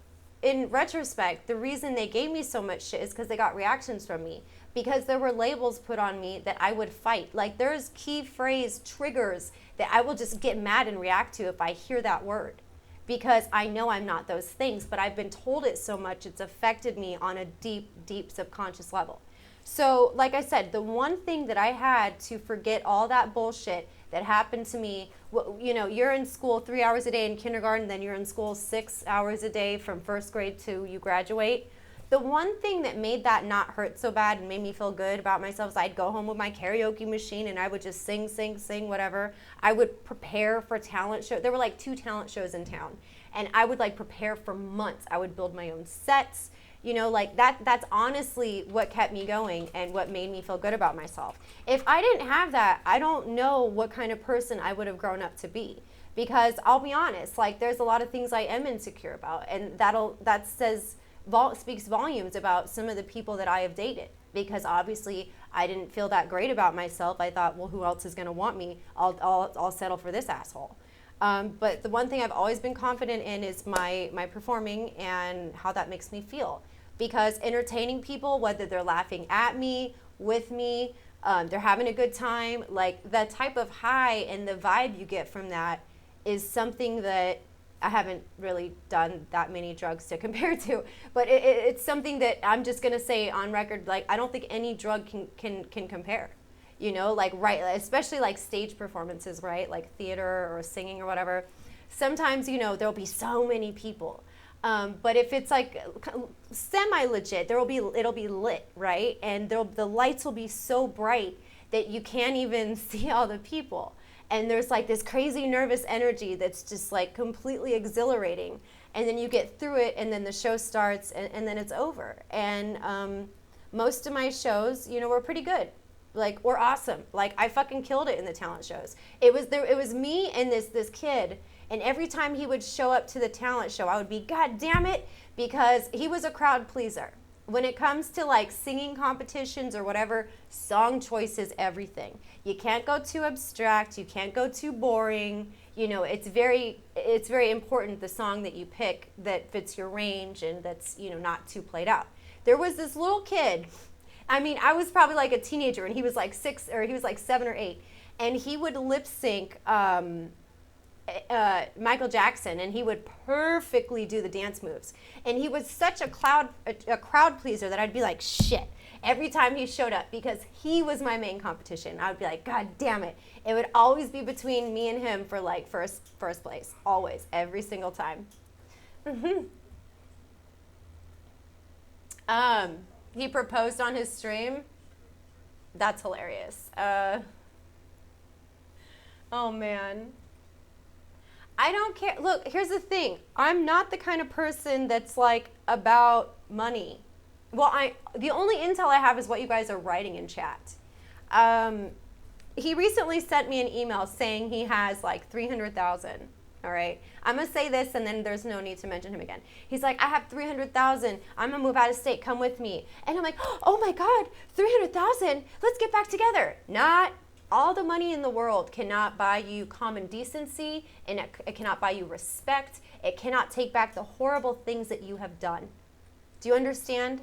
in retrospect, the reason they gave me so much shit is because they got reactions from me. Because there were labels put on me that I would fight. Like, there's key phrase triggers that I will just get mad and react to if I hear that word. Because I know I'm not those things, but I've been told it so much, it's affected me on a deep, deep subconscious level. So, like I said, the one thing that I had to forget all that bullshit that happened to me, you know, you're in school 3 hours a day in kindergarten, then you're in school 6 hours a day from first grade to you graduate. The one thing that made that not hurt so bad and made me feel good about myself is I'd go home with my karaoke machine and I would just sing, whatever. I would prepare for talent shows. There were like 2 talent shows in town. And I would like prepare for months. I would build my own sets. You know, like that's honestly what kept me going and what made me feel good about myself. If I didn't have that, I don't know what kind of person I would have grown up to be. Because I'll be honest, like, there's a lot of things I am insecure about, and that speaks volumes about some of the people that I have dated. Because obviously I didn't feel that great about myself. I thought, well, who else is going to want me? I'll settle for this asshole. But the one thing I've always been confident in is my performing and how that makes me feel. Because entertaining people, whether they're laughing at me, with me, they're having a good time, like, the type of high and the vibe you get from that is something that I haven't really done that many drugs to compare to. But it's something that I'm just going to say on record, like, I don't think any drug can compare. You know, like, right, especially like stage performances, right? Like theater or singing or whatever. Sometimes, you know, there'll be so many people. But if it's like semi-legit, it'll be lit, right? And the lights will be so bright that you can't even see all the people. And there's like this crazy nervous energy that's just like completely exhilarating. And then you get through it, and then the show starts, and then it's over. And most of my shows, you know, were pretty good. Like, were awesome. Like, I fucking killed it in the talent shows. It was me and this kid. And every time he would show up to the talent show, I would be, God damn it, because he was a crowd pleaser. When it comes to like singing competitions or whatever, song choice is everything. You can't go too abstract. You can't go too boring. You know, it's very important, the song that you pick that fits your range and that's, you know, not too played out. There was this little kid. I mean, I was probably like a teenager, and he was like 7 or 8, and he would lip sync Michael Jackson, and he would perfectly do the dance moves. And he was such a crowd pleaser that I'd be like, shit, every time he showed up, because he was my main competition. I would be like, God damn it. It would always be between me and him for like first place. Always, every single time. He proposed on his stream. That's hilarious. Oh, man. I don't care. Look, here's the thing. I'm not the kind of person that's like about money. Well, the only intel I have is what you guys are writing in chat. He recently sent me an email saying he has like 300,000. All right. I'm going to say this and then there's no need to mention him again. He's like, I have 300,000. I'm going to move out of state. Come with me. And I'm like, oh my God, 300,000. Let's get back together. Not all the money in the world cannot buy you common decency, and it cannot buy you respect. It cannot take back the horrible things that you have done. Do you understand?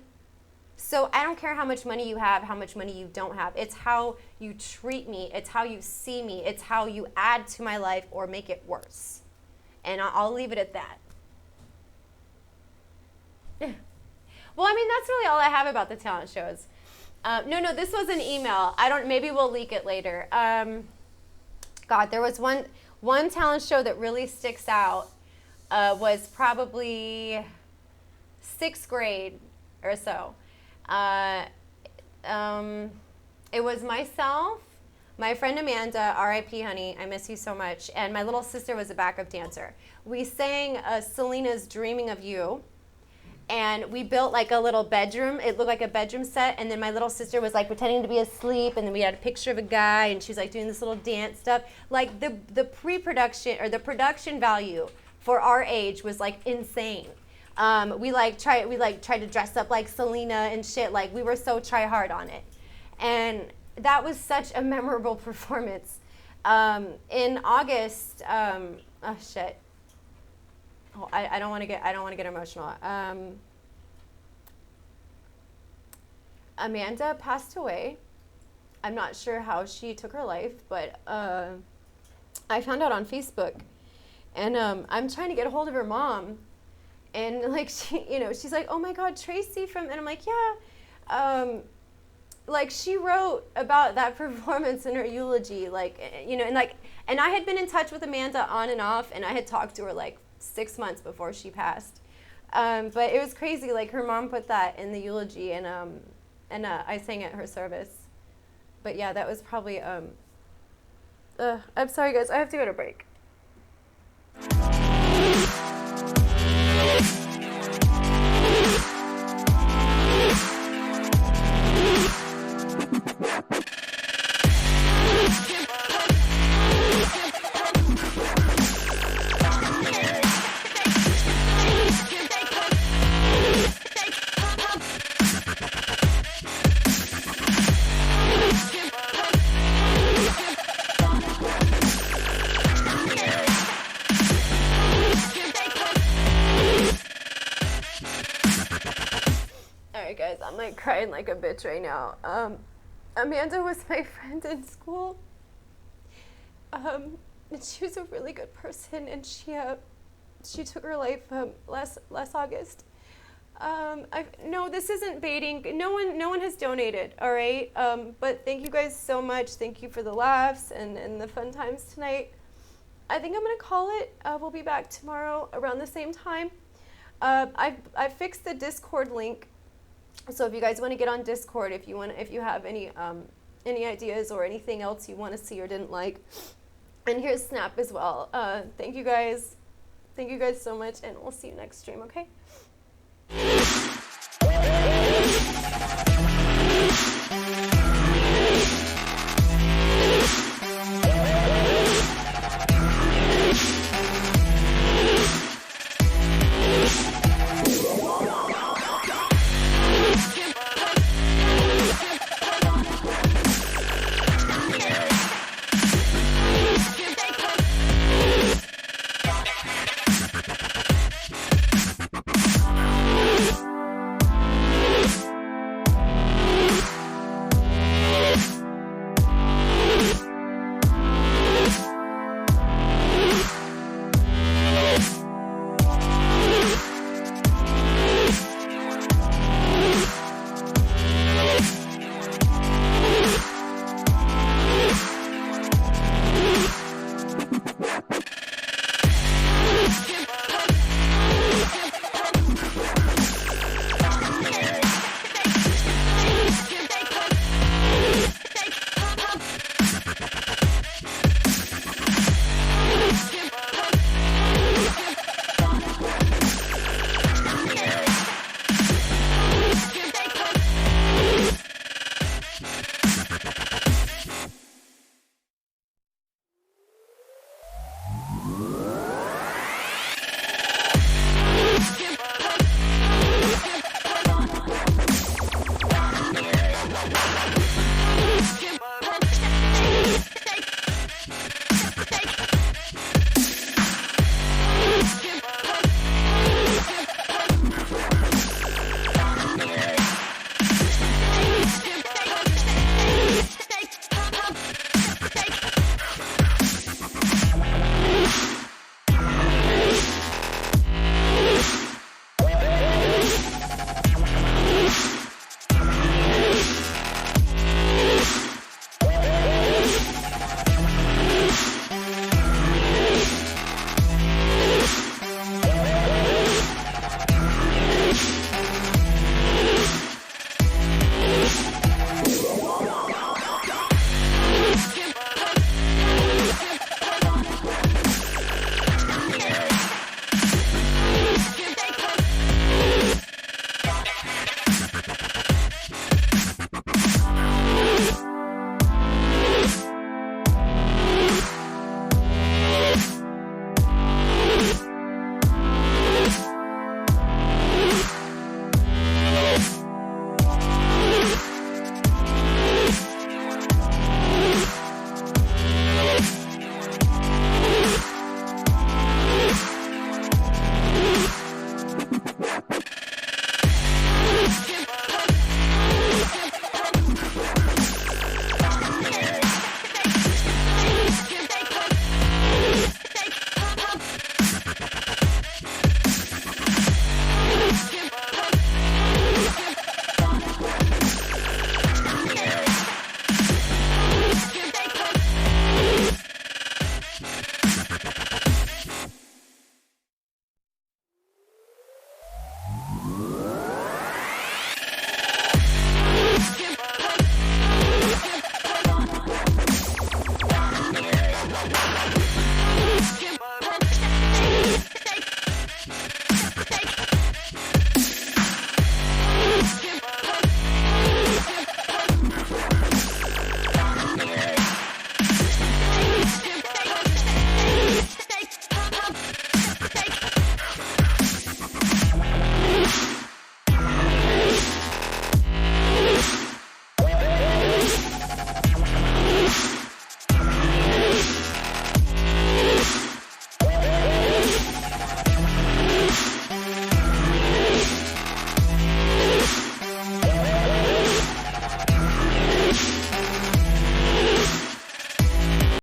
So I don't care how much money you have, how much money you don't have. It's how you treat me. It's how you see me. It's how you add to my life or make it worse. And I'll leave it at that. Well, I mean, that's really all I have about the talent shows. No, this was an email. Maybe we'll leak it later. God, there was one talent show that really sticks out, was probably 6th grade or so. It was myself, my friend Amanda, R.I.P. honey, I miss you so much, and my little sister was a backup dancer. We sang Selena's Dreaming of You. And we built like a little bedroom. It looked like a bedroom set. And then my little sister was like pretending to be asleep. And then we had a picture of a guy. And she's like doing this little dance stuff. Like the pre-production or the production value for our age was like insane. We tried to dress up like Selena and shit. Like we were so try hard on it. And that was such a memorable performance. In August, oh shit. Oh, I don't want to get emotional. Amanda passed away. I'm not sure how she took her life, but I found out on Facebook, and I'm trying to get a hold of her mom, and like she's like, oh my God, Tracy and I'm like, yeah, like she wrote about that performance in her eulogy, like and I had been in touch with Amanda on and off, and I had talked to her like 6 months before she passed, but it was crazy. Like her mom put that in the eulogy, and I sang at her service. But yeah, that was probably. I'm sorry, guys. I have to go to break. Guys, I'm like crying like a bitch right now. Amanda was my friend in school. And she was a really good person, and she took her life last August. No, this isn't baiting. No one has donated, all right? But thank you guys so much. Thank you for the laughs and the fun times tonight. I think I'm gonna call it. We'll be back tomorrow around the same time. I fixed the Discord link. So if you guys want to get on Discord, if you have any ideas or anything else you want to see or didn't like, and here's Snap as well. Thank you guys so much, and we'll see you next stream. Okay.